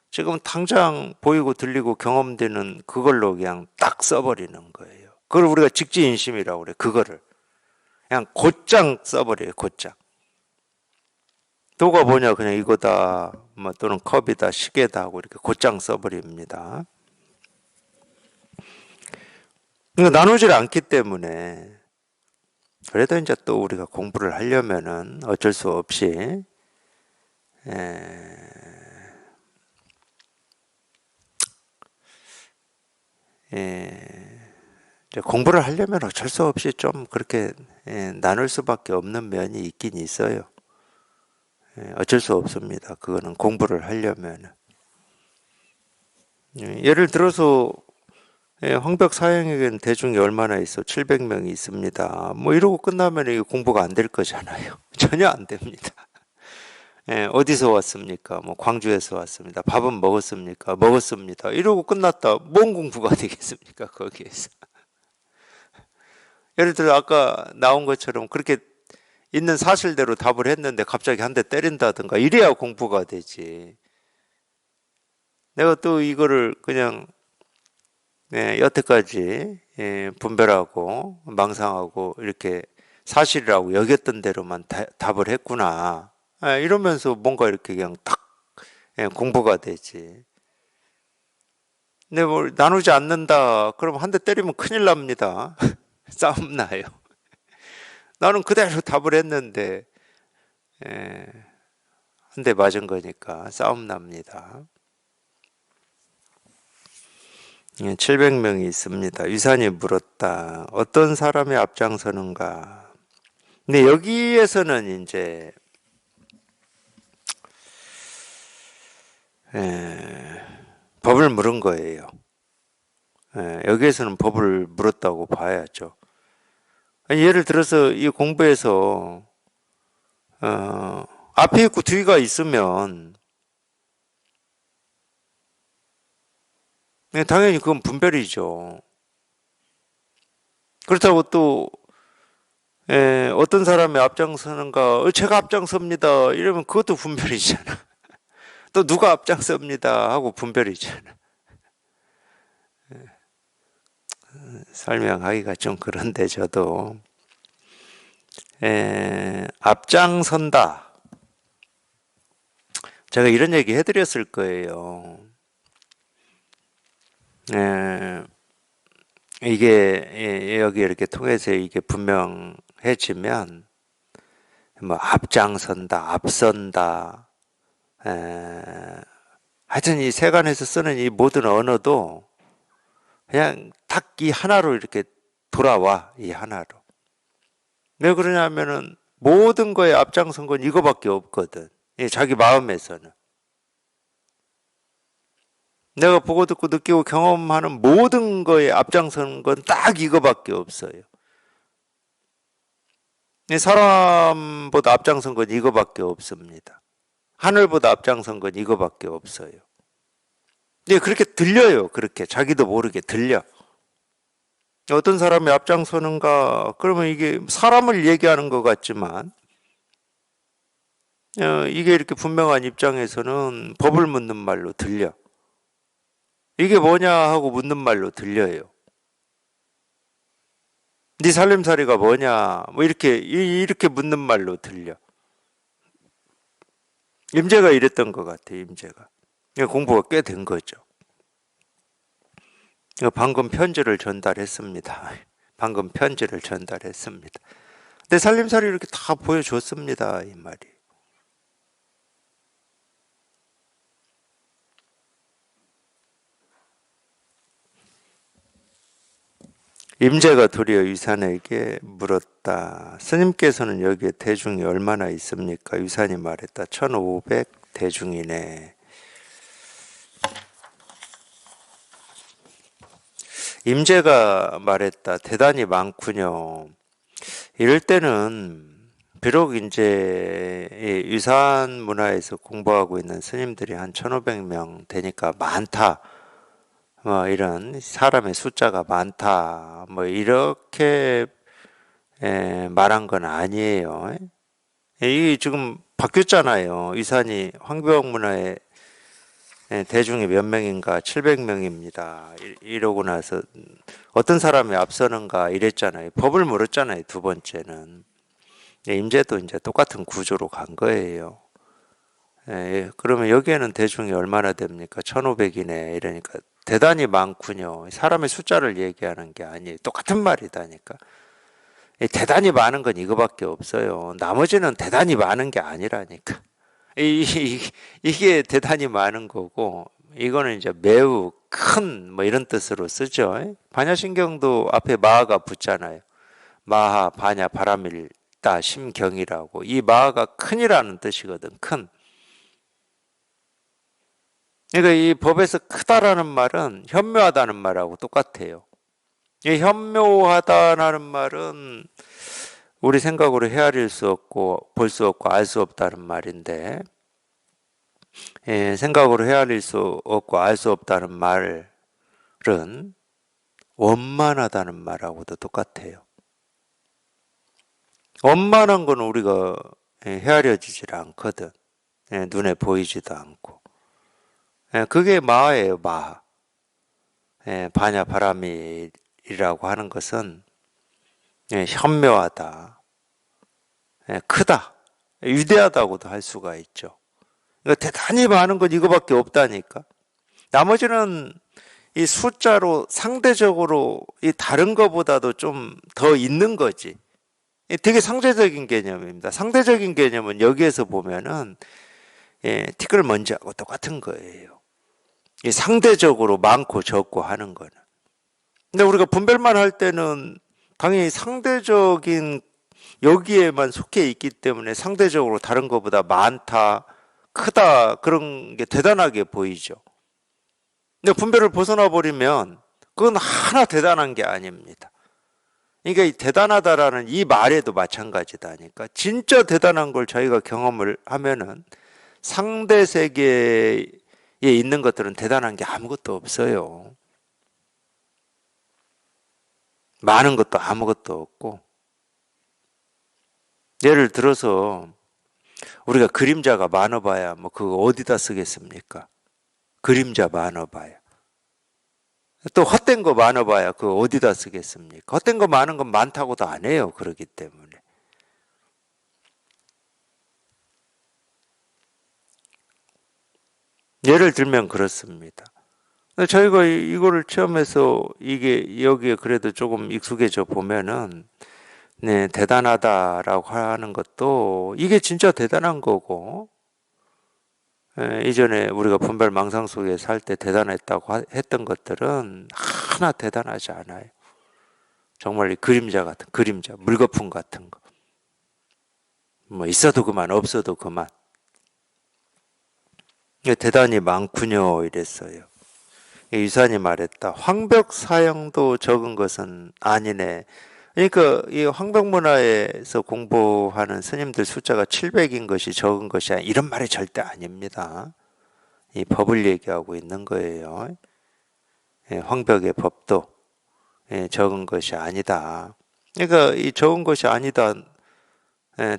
지금 당장 보이고 들리고 경험되는 그걸로 그냥 딱 써버리는 거예요. 그걸 우리가 직지인심이라고 그래. 그거를 그냥 곧장 써버려요. 곧장. 도가 뭐냐 그냥 이거다 뭐 또는 컵이다 시계다 하고 이렇게 곧장 써버립니다. 그러니까 나누질 않기 때문에 그래도 이제 또 우리가 공부를 하려면은 어쩔 수 없이 공부를 하려면 어쩔 수 없이 좀 그렇게 나눌 수밖에 없는 면이 있긴 있어요. 어쩔 수 없습니다. 그거는 공부를 하려면. 예를 들어서 황벽 사형에게는 대중이 얼마나 있어? 700명이 있습니다. 뭐 이러고 끝나면 이게 공부가 안 될 거잖아요. 전혀 안 됩니다. 어디서 왔습니까? 뭐 광주에서 왔습니다. 밥은 먹었습니까? 먹었습니다. 이러고 끝났다. 뭔 공부가 되겠습니까? 거기에서. 예를 들어 아까 나온 것처럼 그렇게 있는 사실대로 답을 했는데 갑자기 한 대 때린다든가 이래야 공부가 되지. 내가 또 이거를 그냥 여태까지 분별하고 망상하고 이렇게 사실이라고 여겼던 대로만 답을 했구나. 이러면서 뭔가 이렇게 그냥 딱 공부가 되지. 근데 뭘 나누지 않는다. 그럼 한 대 때리면 큰일 납니다. 싸움 나요. 나는 그대로 답을 했는데 한 대 맞은 거니까 싸움 납니다. 700명이 있습니다. 유산이 물었다. 어떤 사람이 앞장서는가? 근데 여기에서는 이제 법을 물은 거예요. 여기에서는 법을 물었다고 봐야죠. 아니, 예를 들어서 이 공부에서 앞에 있고 뒤가 있으면 당연히 그건 분별이죠. 그렇다고 또 어떤 사람이 앞장서는가 제가 앞장섭니다 이러면 그것도 분별이잖아. 또 누가 앞장섭니다 하고 분별이잖아. 설명하기가 좀 그런데 저도 앞장선다. 제가 이런 얘기 해드렸을 거예요. 이게 여기 이렇게 통해서 이게 분명해지면 뭐 앞장선다, 앞선다, 하여튼 이 세간에서 쓰는 이 모든 언어도 그냥 딱 이 하나로 이렇게 돌아와. 이 하나로. 왜 그러냐면은 모든 거에 앞장선 건 이거밖에 없거든. 자기 마음에서는. 내가 보고 듣고 느끼고 경험하는 모든 거에 앞장서는 건 딱 이거밖에 없어요. 사람보다 앞장선 건 이거밖에 없습니다. 하늘보다 앞장선 건 이거밖에 없어요. 근데 그렇게 들려요. 그렇게 자기도 모르게 들려. 어떤 사람이 앞장서는가? 그러면 이게 사람을 얘기하는 것 같지만 이게 이렇게 분명한 입장에서는 법을 묻는 말로 들려. 이게 뭐냐 하고 묻는 말로 들려요. 네 살림살이가 뭐냐? 뭐 이렇게 묻는 말로 들려. 임재가 이랬던 것 같아요. 임재가 공부가 꽤 된 거죠. 방금 편지를 전달했습니다. 방금 편지를 전달했습니다. 내 살림살이 이렇게 다 보여줬습니다. 이 말이. 임재가 도리어 유산에게 물었다. 스님께서는 여기에 대중이 얼마나 있습니까? 유산이 말했다. 1500 대중이네. 임재가 말했다. 대단히 많군요. 이럴 때는 비록 이제 유산 문화에서 공부하고 있는 스님들이 한 1500명 되니까 많다. 뭐 이런 사람의 숫자가 많다. 뭐 이렇게 말한 건 아니에요. 이게 지금 바뀌었잖아요. 유산이 황벽 문화의 대중이 몇 명인가 700명입니다. 이러고 나서 어떤 사람이 앞서는가 이랬잖아요. 법을 물었잖아요. 두 번째는. 임재도 이제 똑같은 구조로 간 거예요. 그러면 여기에는 대중이 얼마나 됩니까? 1500이네. 이러니까 대단히 많군요. 사람의 숫자를 얘기하는 게 아니에요. 똑같은 말이다니까. 대단히 많은 건 이거밖에 없어요. 나머지는 대단히 많은 게 아니라니까. 이게 대단히 많은 거고, 이거는 이제 매우 큰 뭐 이런 뜻으로 쓰죠. 반야심경도 앞에 마하가 붙잖아요. 마하, 반야, 바라밀다, 심경이라고. 이 마하가 큰이라는 뜻이거든. 큰. 그러니까 이 법에서 크다라는 말은 현묘하다는 말하고 똑같아요. 이 현묘하다라는 말은 우리 생각으로 헤아릴 수 없고 볼 수 없고 알 수 없다는 말인데, 생각으로 헤아릴 수 없고 알 수 없다는 말은 원만하다는 말하고도 똑같아요. 원만한 건 우리가 헤아려지질 않거든. 눈에 보이지도 않고. 그게 마하예요, 마하. 반야 바라밀이라고 하는 것은 현묘하다, 크다, 위대하다고도 할 수가 있죠. 그러니까 대단히 많은 건 이거밖에 없다니까. 나머지는 이 숫자로 상대적으로 이 다른 것보다도 좀 더 있는 거지. 되게 상대적인 개념입니다. 상대적인 개념은 여기에서 보면은 티끌 먼지하고 똑같은 거예요. 상대적으로 많고 적고 하는 거는. 근데 우리가 분별만 할 때는 당연히 상대적인 여기에만 속해 있기 때문에 상대적으로 다른 것보다 많다, 크다, 그런 게 대단하게 보이죠. 근데 분별을 벗어나 버리면 그건 하나 대단한 게 아닙니다. 그러니까 이 대단하다라는 이 말에도 마찬가지다니까. 진짜 대단한 걸 저희가 경험을 하면은 상대 세계에 있는 것들은 대단한 게 아무것도 없어요. 많은 것도 아무것도 없고. 예를 들어서 우리가 그림자가 많아봐야 뭐 그거 어디다 쓰겠습니까? 그림자 많아봐야. 또 헛된 거 많아봐야 그거 어디다 쓰겠습니까? 헛된 거 많은 건 많다고도 안 해요. 그렇기 때문에. 예를 들면 그렇습니다. 저희가 이거를 체험해서 이게 여기에 그래도 조금 익숙해져 보면은 대단하다라고 하는 것도 이게 진짜 대단한 거고, 이전에 우리가 분별 망상 속에 살 때 대단했다고 했던 것들은 하나 대단하지 않아요. 정말 이 그림자 같은, 그림자, 물거품 같은 거. 뭐 있어도 그만, 없어도 그만. 대단히 많군요, 이랬어요. 유산이 말했다. 황벽 사형도 적은 것은 아니네. 그러니까 이 황벽 문화에서 공부하는 스님들 숫자가 700인 것이 적은 것이 아니, 이런 말이 절대 아닙니다. 이 법을 얘기하고 있는 거예요. 황벽의 법도 적은 것이 아니다. 그러니까 이 적은 것이 아니다,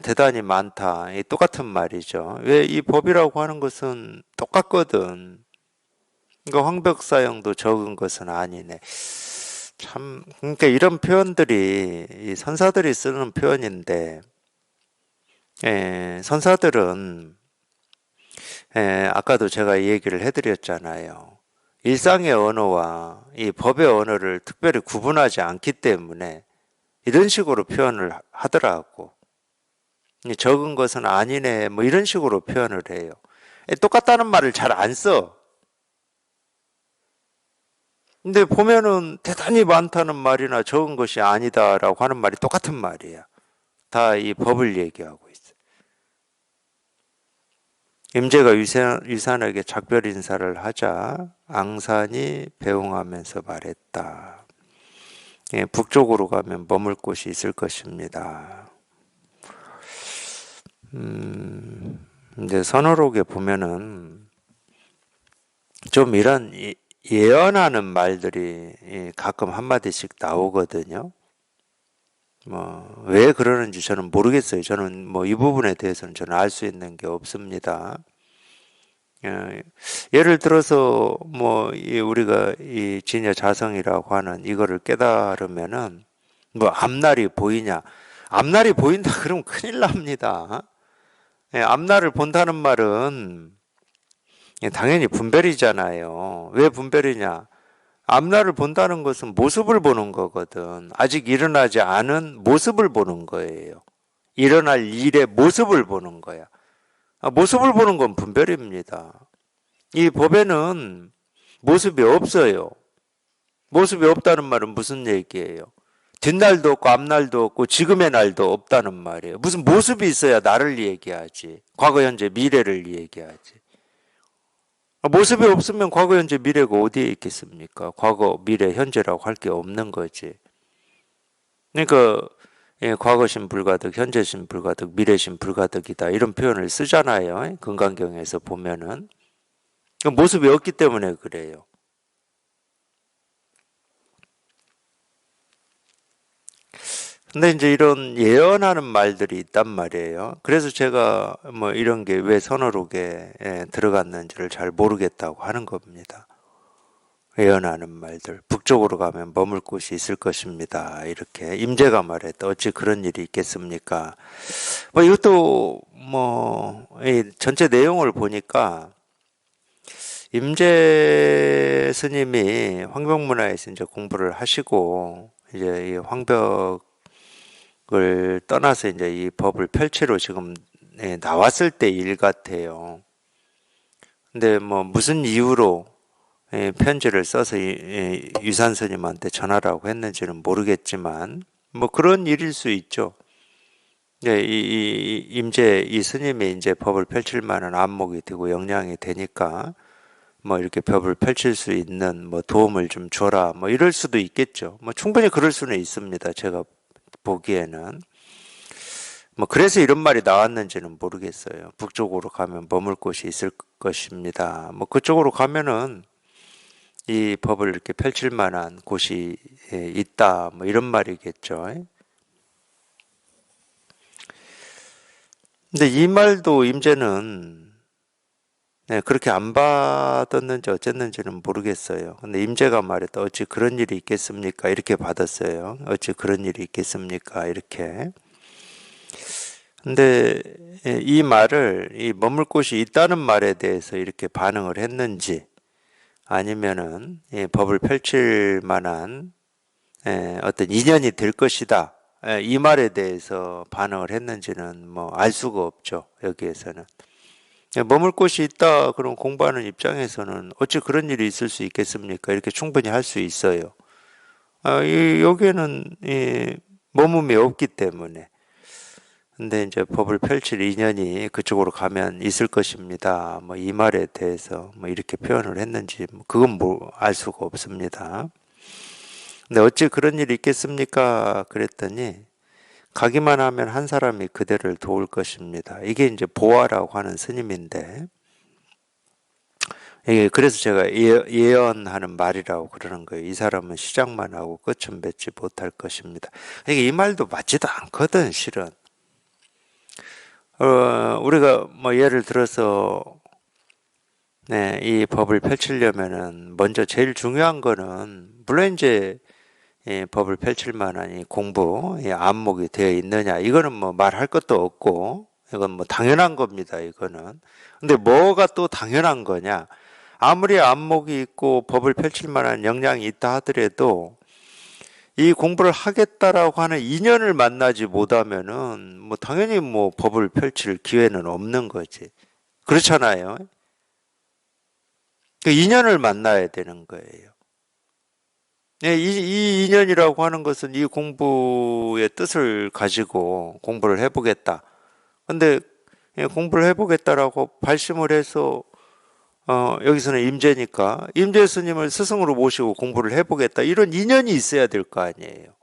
대단히 많다, 이 똑같은 말이죠. 왜 이 법이라고 하는 것은 똑같거든. 그러니까 황벽 사형도 적은 것은 아니네. 참, 그러니까 이런 표현들이 이 선사들이 쓰는 표현인데, 선사들은 아까도 제가 얘기를 해드렸잖아요. 일상의 언어와 이 법의 언어를 특별히 구분하지 않기 때문에 이런 식으로 표현을 하더라고. 적은 것은 아니네, 뭐 이런 식으로 표현을 해요. 똑같다는 말을 잘 안 써. 근데 보면은 대단히 많다는 말이나 적은 것이 아니다라고 하는 말이 똑같은 말이야. 다 이 법을 얘기하고 있어. 임재가 유산에게 작별 인사를 하자 앙산이 배웅하면서 말했다. 북쪽으로 가면 머물 곳이 있을 것입니다. 이제 선어록에 보면은 좀 이런 예언하는 말들이 가끔 한마디씩 나오거든요. 왜 그러는지 저는 모르겠어요. 저는 이 부분에 대해서는 저는 알 수 있는 게 없습니다. 예를 들어서 우리가 이 진여 자성이라고 하는 이거를 깨달으면은 앞날이 보이냐? 앞날이 보인다 그러면 큰일 납니다. 앞날을 본다는 말은 당연히 분별이잖아요. 왜 분별이냐? 앞날을 본다는 것은 모습을 보는 거거든. 아직 일어나지 않은 모습을 보는 거예요. 일어날 일의 모습을 보는 거야. 모습을 보는 건 분별입니다. 이 법에는 모습이 없어요. 모습이 없다는 말은 무슨 얘기예요? 뒷날도 없고 앞날도 없고 지금의 날도 없다는 말이에요. 무슨 모습이 있어야 나를 얘기하지. 과거, 현재, 미래를 얘기하지. 모습이 없으면 과거, 현재, 미래가 어디에 있겠습니까? 과거, 미래, 현재라고 할 게 없는 거지. 그러니까 과거신 불가득, 현재신 불가득, 미래신 불가득이다 이런 표현을 쓰잖아요. 금강경에서 보면은. 모습이 없기 때문에 그래요. 근데 이제 이런 예언하는 말들이 있단 말이에요. 그래서 제가 뭐 이런 게 왜 선어록에 들어갔는지를 잘 모르겠다고 하는 겁니다. 예언하는 말들. 북쪽으로 가면 머물 곳이 있을 것입니다. 이렇게 임재가 말했다. 어찌 그런 일이 있겠습니까? 뭐 이것도 뭐 전체 내용을 보니까 임재 스님이 황벽문화에서 이제 공부를 하시고 이제 이 황벽을 떠나서 이제 이 법을 펼치러 지금 나왔을 때 일 같아요. 근데 뭐 무슨 이유로 편지를 써서 유산 스님한테 전하라고 했는지는 모르겠지만 뭐 그런 일일 수 있죠. 임재 이 스님이 이제 법을 펼칠 만한 안목이 되고 역량이 되니까 뭐 이렇게 법을 펼칠 수 있는 뭐 도움을 좀 줘라 뭐 이럴 수도 있겠죠. 뭐 충분히 그럴 수는 있습니다. 제가 보기에는 뭐 그래서 이런 말이 나왔는지는 모르겠어요. 북쪽으로 가면 머물 곳이 있을 것입니다. 뭐 그쪽으로 가면은 이 법을 이렇게 펼칠 만한 곳이 있다 뭐 이런 말이겠죠. 근데 이 말도 임재는 그렇게 안 받았는지 어쨌는지는 모르겠어요. 근데 임재가 말했다. 어찌 그런 일이 있겠습니까? 이렇게 받았어요. 어찌 그런 일이 있겠습니까? 이렇게. 근데 이 말을 이 머물 곳이 있다는 말에 대해서 이렇게 반응을 했는지 아니면은 법을 펼칠 만한 어떤 인연이 될 것이다. 이 말에 대해서 반응을 했는지는 뭐 알 수가 없죠. 여기에서는. 머물 곳이 있다. 그럼 공부하는 입장에서는 어찌 그런 일이 있을 수 있겠습니까? 이렇게 충분히 할 수 있어요. 여기에는 머뭄이 없기 때문에. 근데 이제 법을 펼칠 인연이 그쪽으로 가면 있을 것입니다. 뭐 이 말에 대해서 뭐 이렇게 표현을 했는지 그건 뭐 알 수가 없습니다. 근데 어찌 그런 일이 있겠습니까? 그랬더니 가기만 하면 한 사람이 그대를 도울 것입니다. 이게 이제 보아라고 하는 스님인데 이게 그래서 제가 예언하는 말이라고 그러는 거예요. 이 사람은 시작만 하고 끝은 맺지 못할 것입니다. 이게 이 말도 맞지도 않거든, 실은. 우리가 뭐 예를 들어서 이 법을 펼치려면은 먼저 제일 중요한 거는 물론 이제 법을 펼칠 만한 이 공부, 안목이 되어 있느냐 이거는 뭐 말할 것도 없고 이건 뭐 당연한 겁니다. 이거는. 근데 뭐가 또 당연한 거냐? 아무리 안목이 있고 법을 펼칠 만한 역량이 있다 하더라도 이 공부를 하겠다라고 하는 인연을 만나지 못하면은 뭐 당연히 뭐 법을 펼칠 기회는 없는 거지. 그렇잖아요. 그 인연을 만나야 되는 거예요. 이 인연이라고 하는 것은 이 공부의 뜻을 가지고 공부를 해보겠다. 근데 공부를 해보겠다라고 발심을 해서 여기서는 임재니까 임재 스님을 스승으로 모시고 공부를 해보겠다. 이런 인연이 있어야 될 거 아니에요.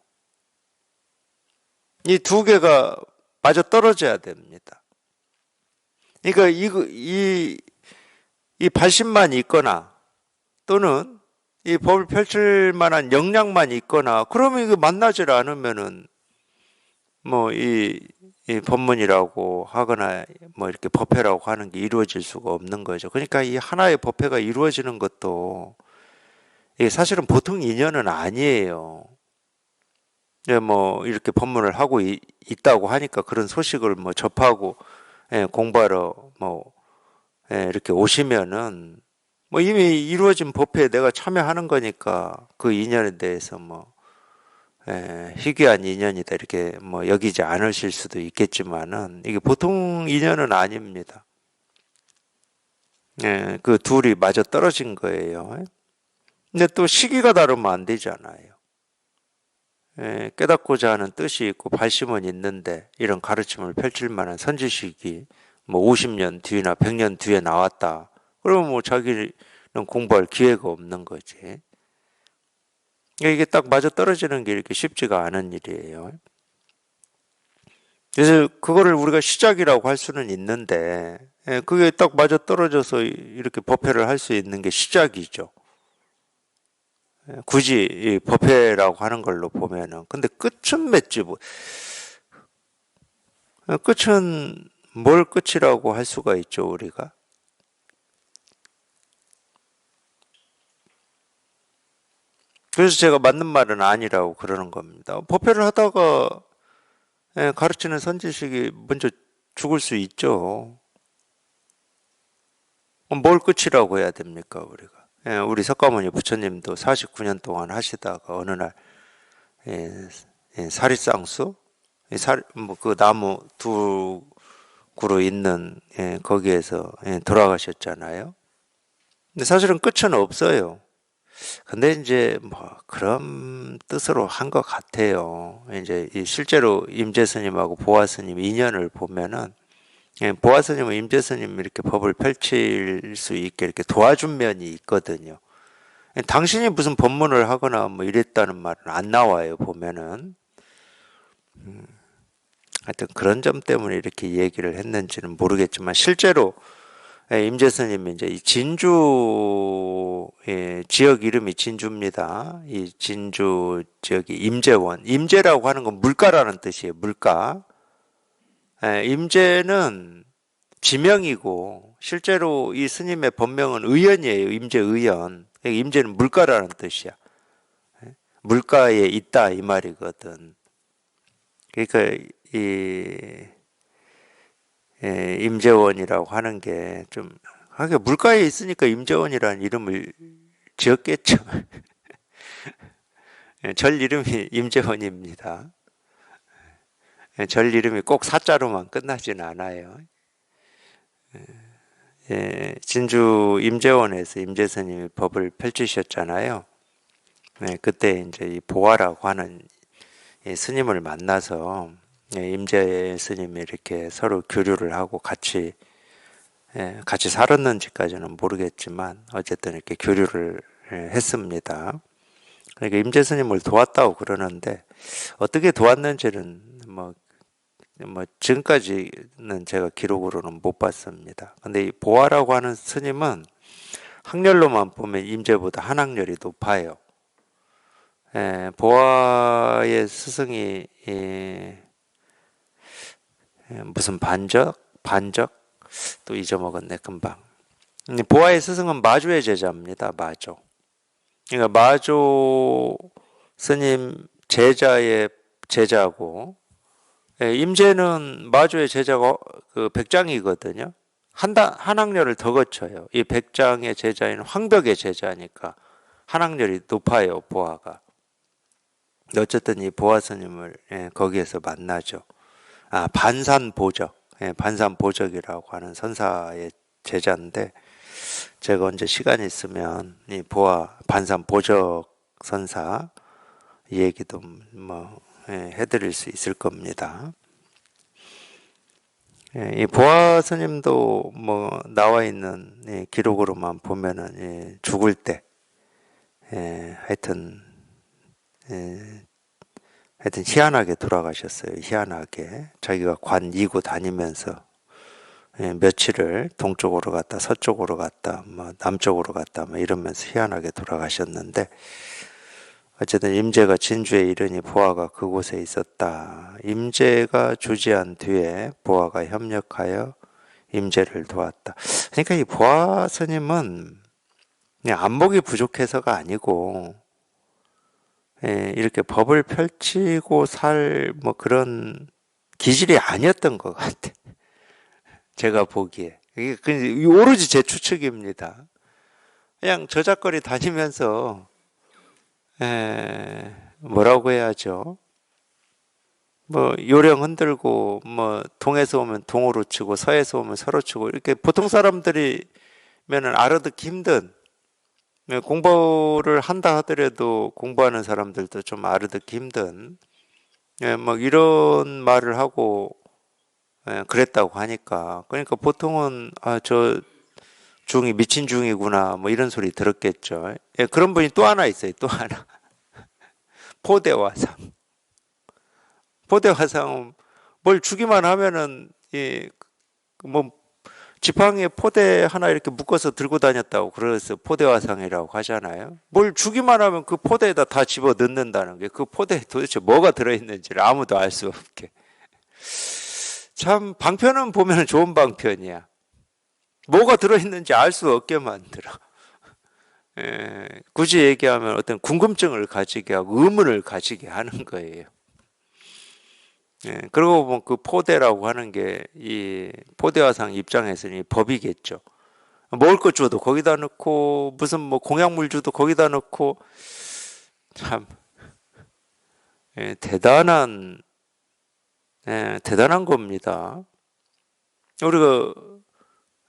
이 두 개가 마저 떨어져야 됩니다. 그러니까 이 발심만 있거나 또는 이 법을 펼칠 만한 역량만 있거나 그러면 이거 만나질 않으면은 뭐 이 법문이라고 하거나 뭐 이렇게 법회라고 하는 게 이루어질 수가 없는 거죠. 그러니까 이 하나의 법회가 이루어지는 것도 이게 사실은 보통 인연은 아니에요. 뭐 이렇게 법문을 하고 있다고 하니까 그런 소식을 뭐 접하고 공부하러 뭐 이렇게 오시면은 뭐 이미 이루어진 법회에 내가 참여하는 거니까 그 인연에 대해서 뭐 희귀한 인연이다 이렇게 뭐 여기지 않으실 수도 있겠지만은 이게 보통 인연은 아닙니다. 그 둘이 마저 떨어진 거예요. 근데 또 시기가 다르면 안 되잖아요. 깨닫고자 하는 뜻이 있고 발심은 있는데 이런 가르침을 펼칠 만한 선지식이 뭐 50년 뒤나 100년 뒤에 나왔다. 그러면 뭐 자기는 공부할 기회가 없는 거지. 이게 딱 맞아 떨어지는 게 이렇게 쉽지가 않은 일이에요. 그래서 그거를 우리가 시작이라고 할 수는 있는데, 그게 딱 맞아 떨어져서 이렇게 법회를 할 수 있는 게 시작이죠. 굳이 이 법회라고 하는 걸로 보면은. 근데 끝은 맺지 뭐. 끝은 뭘 끝이라고 할 수가 있죠, 우리가? 그래서 제가 맞는 말은 아니라고 그러는 겁니다. 법회를 하다가 가르치는 선지식이 먼저 죽을 수 있죠. 뭘 끝이라고 해야 됩니까, 우리가? 우리 석가모니 부처님도 49년 동안 하시다가 어느 날 사리쌍수, 뭐그 나무 두 그루 있는 거기에서 돌아가셨잖아요. 근데 사실은 끝은 없어요. 근데 이제 뭐 그런 뜻으로 한 것 같아요. 이제 실제로 임재 스님하고 보아 스님 인연을 보면은 보아 스님은 임재 스님 이렇게 법을 펼칠 수 있게 이렇게 도와준 면이 있거든요. 당신이 무슨 법문을 하거나 뭐 이랬다는 말은 안 나와요, 보면은. 하여튼 그런 점 때문에 이렇게 얘기를 했는지는 모르겠지만 실제로 임재 스님이 이제 이 진주 지역 이름이 진주입니다. 이 진주 지역이 임재원, 임재라고 하는 건 물가라는 뜻이에요. 물가. 임재는 지명이고 실제로 이 스님의 본명은 의연이에요. 임재의연. 임재는 물가라는 뜻이야. 물가에 있다 이 말이거든. 그러니까 이 임재원이라고 하는 게 좀 하긴 물가에 있으니까 임재원이라는 이름을 지었겠죠. 절 이름이 임재원입니다. 절 이름이 꼭 사자로만 끝나지는 않아요. 진주 임재원에서 임재스님이 법을 펼치셨잖아요. 그때 이제 이 보아라고 하는 스님을 만나서 임재 스님이 이렇게 서로 교류를 하고 같이 살았는지까지는 모르겠지만 어쨌든 이렇게 교류를 했습니다. 그러니까 임재 스님을 도왔다고 그러는데 어떻게 도왔는지는 지금까지는 제가 기록으로는 못 봤습니다. 근데 이 보아라고 하는 스님은 학렬로만 보면 임재보다 한 학렬이 높아요. 보아의 스승이 무슨 반적 또 잊어먹었네 금방. 보아의 스승은 마조의 제자입니다. 마조. 그러니까 마조 스님 제자의 제자고 임재는 마조의 제자가 그 백장이거든요. 한 학렬을 더 거쳐요. 이 백장의 제자인 황벽의 제자니까 한 학렬이 높아요. 보아가. 어쨌든 이 보아 스님을 거기에서 만나죠. 반산보적, 반산보적이라고 하는 선사의 제자인데 제가 언제 시간 있으면 이 보아 반산보적 선사 얘기도 해드릴 수 있을 겁니다. 이 보아 스님도 나와 있는 기록으로만 보면은 죽을 때 하여튼 희한하게 돌아가셨어요. 희한하게 자기가 관 이고 다니면서 며칠을 동쪽으로 갔다 서쪽으로 갔다 남쪽으로 갔다 이러면서 희한하게 돌아가셨는데 어쨌든 임재가 진주에 이르니 보아가 그곳에 있었다. 임재가 주지한 뒤에 보아가 협력하여 임재를 도왔다. 그러니까 이 보아 스님은 그냥 안목이 부족해서가 아니고 이렇게 법을 펼치고 살 그런 기질이 아니었던 것 같아. 제가 보기에. 이게 오로지 제 추측입니다. 그냥 저작거리 다니면서 뭐라고 해야죠? 요령 흔들고 동에서 오면 동으로 치고 서에서 오면 서로 치고 이렇게 보통 사람들이면은 알아듣기 힘든 공부를 한다 하더라도 공부하는 사람들도 좀 알아듣기 힘든 막 이런 말을 하고 그랬다고 하니까 그러니까 보통은 저 중이 미친 중이구나 뭐 이런 소리 들었겠죠. 그런 분이 또 하나 있어요. 또 하나 포대화상. 포대화상 뭘 주기만 하면은 뭐 지팡이에 포대 하나 이렇게 묶어서 들고 다녔다고 그래서 포대화상이라고 하잖아요. 뭘 주기만 하면 그 포대에다 다 집어 넣는다는 게 그 포대에 도대체 뭐가 들어있는지를 아무도 알 수 없게. 참 방편은 보면 좋은 방편이야. 뭐가 들어있는지 알 수 없게 만들어. 굳이 얘기하면 어떤 궁금증을 가지게 하고 의문을 가지게 하는 거예요. 그러고 보면 그 포대라고 하는 게 이 포대화상 입장에서는 법이겠죠. 먹을 것 줘도 거기다 넣고 무슨 뭐 공약물 줘도 거기다 넣고 참 대단한 대단한 겁니다. 우리가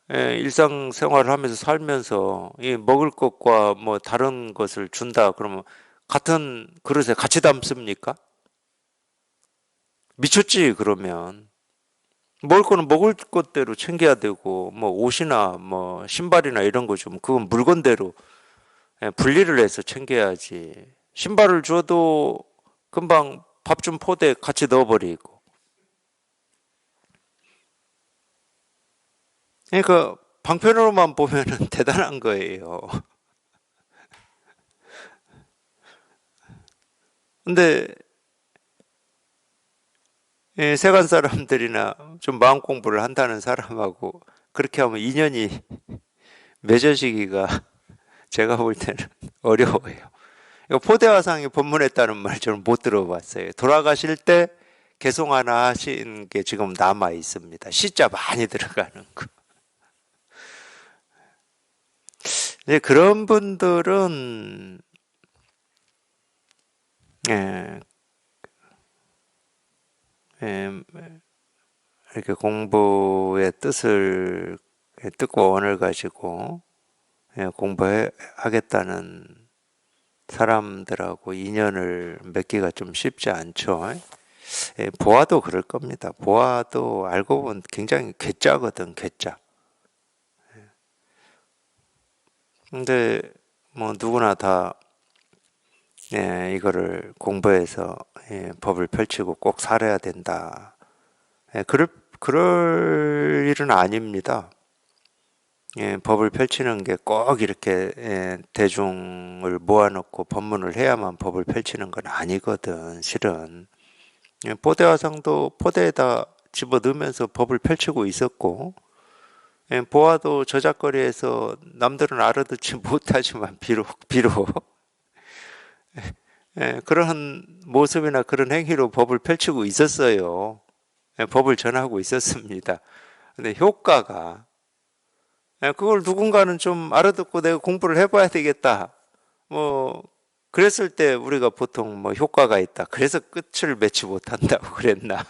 일상생활을 하면서 살면서 이 먹을 것과 뭐 다른 것을 준다 그러면 같은 그릇에 같이 담습니까? 미쳤지 그러면. 먹을 거는 먹을 것대로 챙겨야 되고 뭐 옷이나 뭐 신발이나 이런 거 좀 그건 물건대로 분리를 해서 챙겨야지. 신발을 줘도 금방 밥 좀 포대 같이 넣어버리고. 그러니까 방편으로만 보면은 대단한 거예요. 근데 세간 사람들이나 좀 마음 공부를 한다는 사람하고 그렇게 하면 인연이 맺어지기가 제가 볼 때는 어려워요. 이거 포대화상이 법문했다는 말 저는 못 들어봤어요. 돌아가실 때 개송 하나 하신 게 지금 남아 있습니다. 시자 많이 들어가는 거. 이제 그런 분들은 예, 예, 이렇게 공부의 뜻과 원을 가지고 공부하겠다는 사람들하고 인연을 맺기가 좀 쉽지 않죠. 보아도 그럴 겁니다. 보아도 알고 보면 굉장히 괴짜거든, 괴짜. 근데 뭐 누구나 다 이거를 공부해서 법을 펼치고 꼭 살아야 된다. 그럴 일은 아닙니다. 법을 펼치는 게 꼭 이렇게 대중을 모아놓고 법문을 해야만 법을 펼치는 건 아니거든, 실은. 포대화상도 포대에다 집어넣으면서 법을 펼치고 있었고, 보아도 저작거리에서 남들은 알아듣지 못하지만 비록 그런 모습이나 그런 행위로 법을 펼치고 있었어요. 법을 전하고 있었습니다. 근데 효과가 그걸 누군가는 좀 알아듣고 내가 공부를 해봐야 되겠다. 뭐 그랬을 때 우리가 보통 뭐 효과가 있다. 그래서 끝을 맺지 못한다고 그랬나?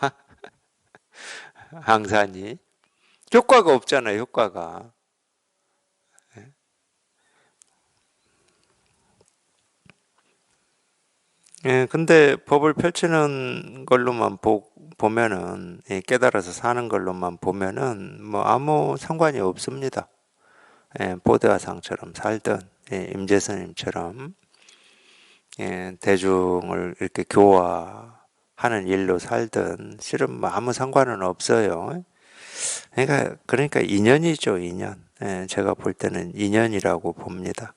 항산이 효과가 없잖아요. 효과가. 근데 법을 펼치는 걸로만 보면은 깨달아서 사는 걸로만 보면은 뭐 아무 상관이 없습니다. 보드화상처럼 살든 임재스님처럼 대중을 이렇게 교화하는 일로 살든 실은 뭐 아무 상관은 없어요. 그러니까 인연이죠, 인연. 제가 볼 때는 인연이라고 봅니다.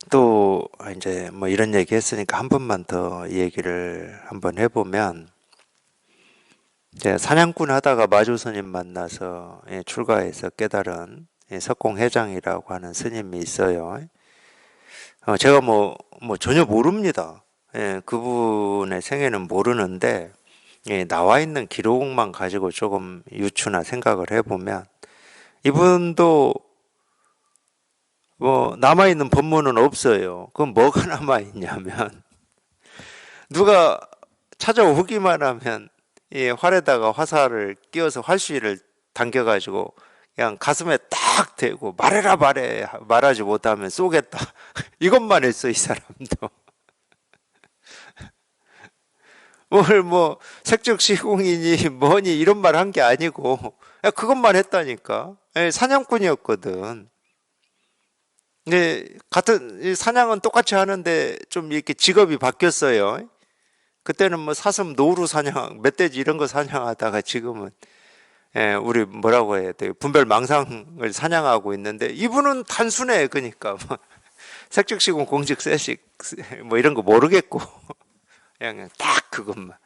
또 이제 뭐 이런 얘기 했으니까 한 번만 더 얘기를 한번 해보면 이제 사냥꾼 하다가 마주 스님 만나서 출가해서 깨달은 석공회장이라고 하는 스님이 있어요. 제가 뭐 전혀 모릅니다. 그분의 생애는 모르는데 나와 있는 기록만 가지고 조금 유추나 생각을 해보면 이분도 뭐 남아있는 법문은 없어요. 그럼 뭐가 남아있냐면 누가 찾아오기만 하면 이 활에다가 화살을 끼워서 활수위를 당겨가지고 그냥 가슴에 딱 대고 말해라 말해, 말하지 못하면 쏘겠다. 이것만 했어 이 사람도. 뭘 뭐 색적 시공이니 뭐니 이런 말 한 게 아니고 그것만 했다니까. 사냥꾼이었거든. 근데 같은 사냥은 똑같이 하는데 좀 이렇게 직업이 바뀌었어요. 그때는 뭐 사슴, 노루 사냥, 멧돼지 이런 거 사냥하다가 지금은 우리 뭐라고 해야 돼요? 분별 망상을 사냥하고 있는데 이분은 단순해. 그러니까 뭐 색즉시공 공직세식 뭐 이런 거 모르겠고 그냥 딱 그것만.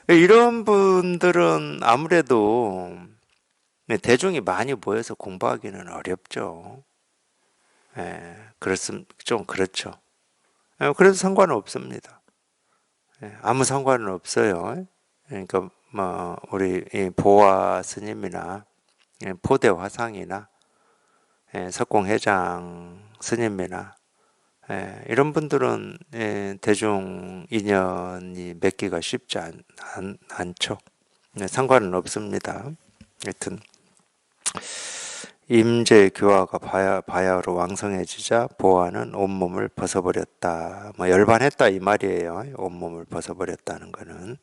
이런 분들은 아무래도 대중이 많이 모여서 공부하기는 어렵죠. 그렇습 좀 그렇죠. 그래도 상관은 없습니다. 아무 상관은 없어요. 그러니까 뭐 우리 이 보아 스님이나 포대 화상이나 석공회장 스님이나 이런 분들은 대중 인연이 맺기가 쉽지 않죠. 상관은 없습니다. 하여튼 임제 교화가 바야흐로 왕성해지자 보아는 온몸을 벗어버렸다. 뭐 열반했다 이 말이에요. 온몸을 벗어버렸다는 거는.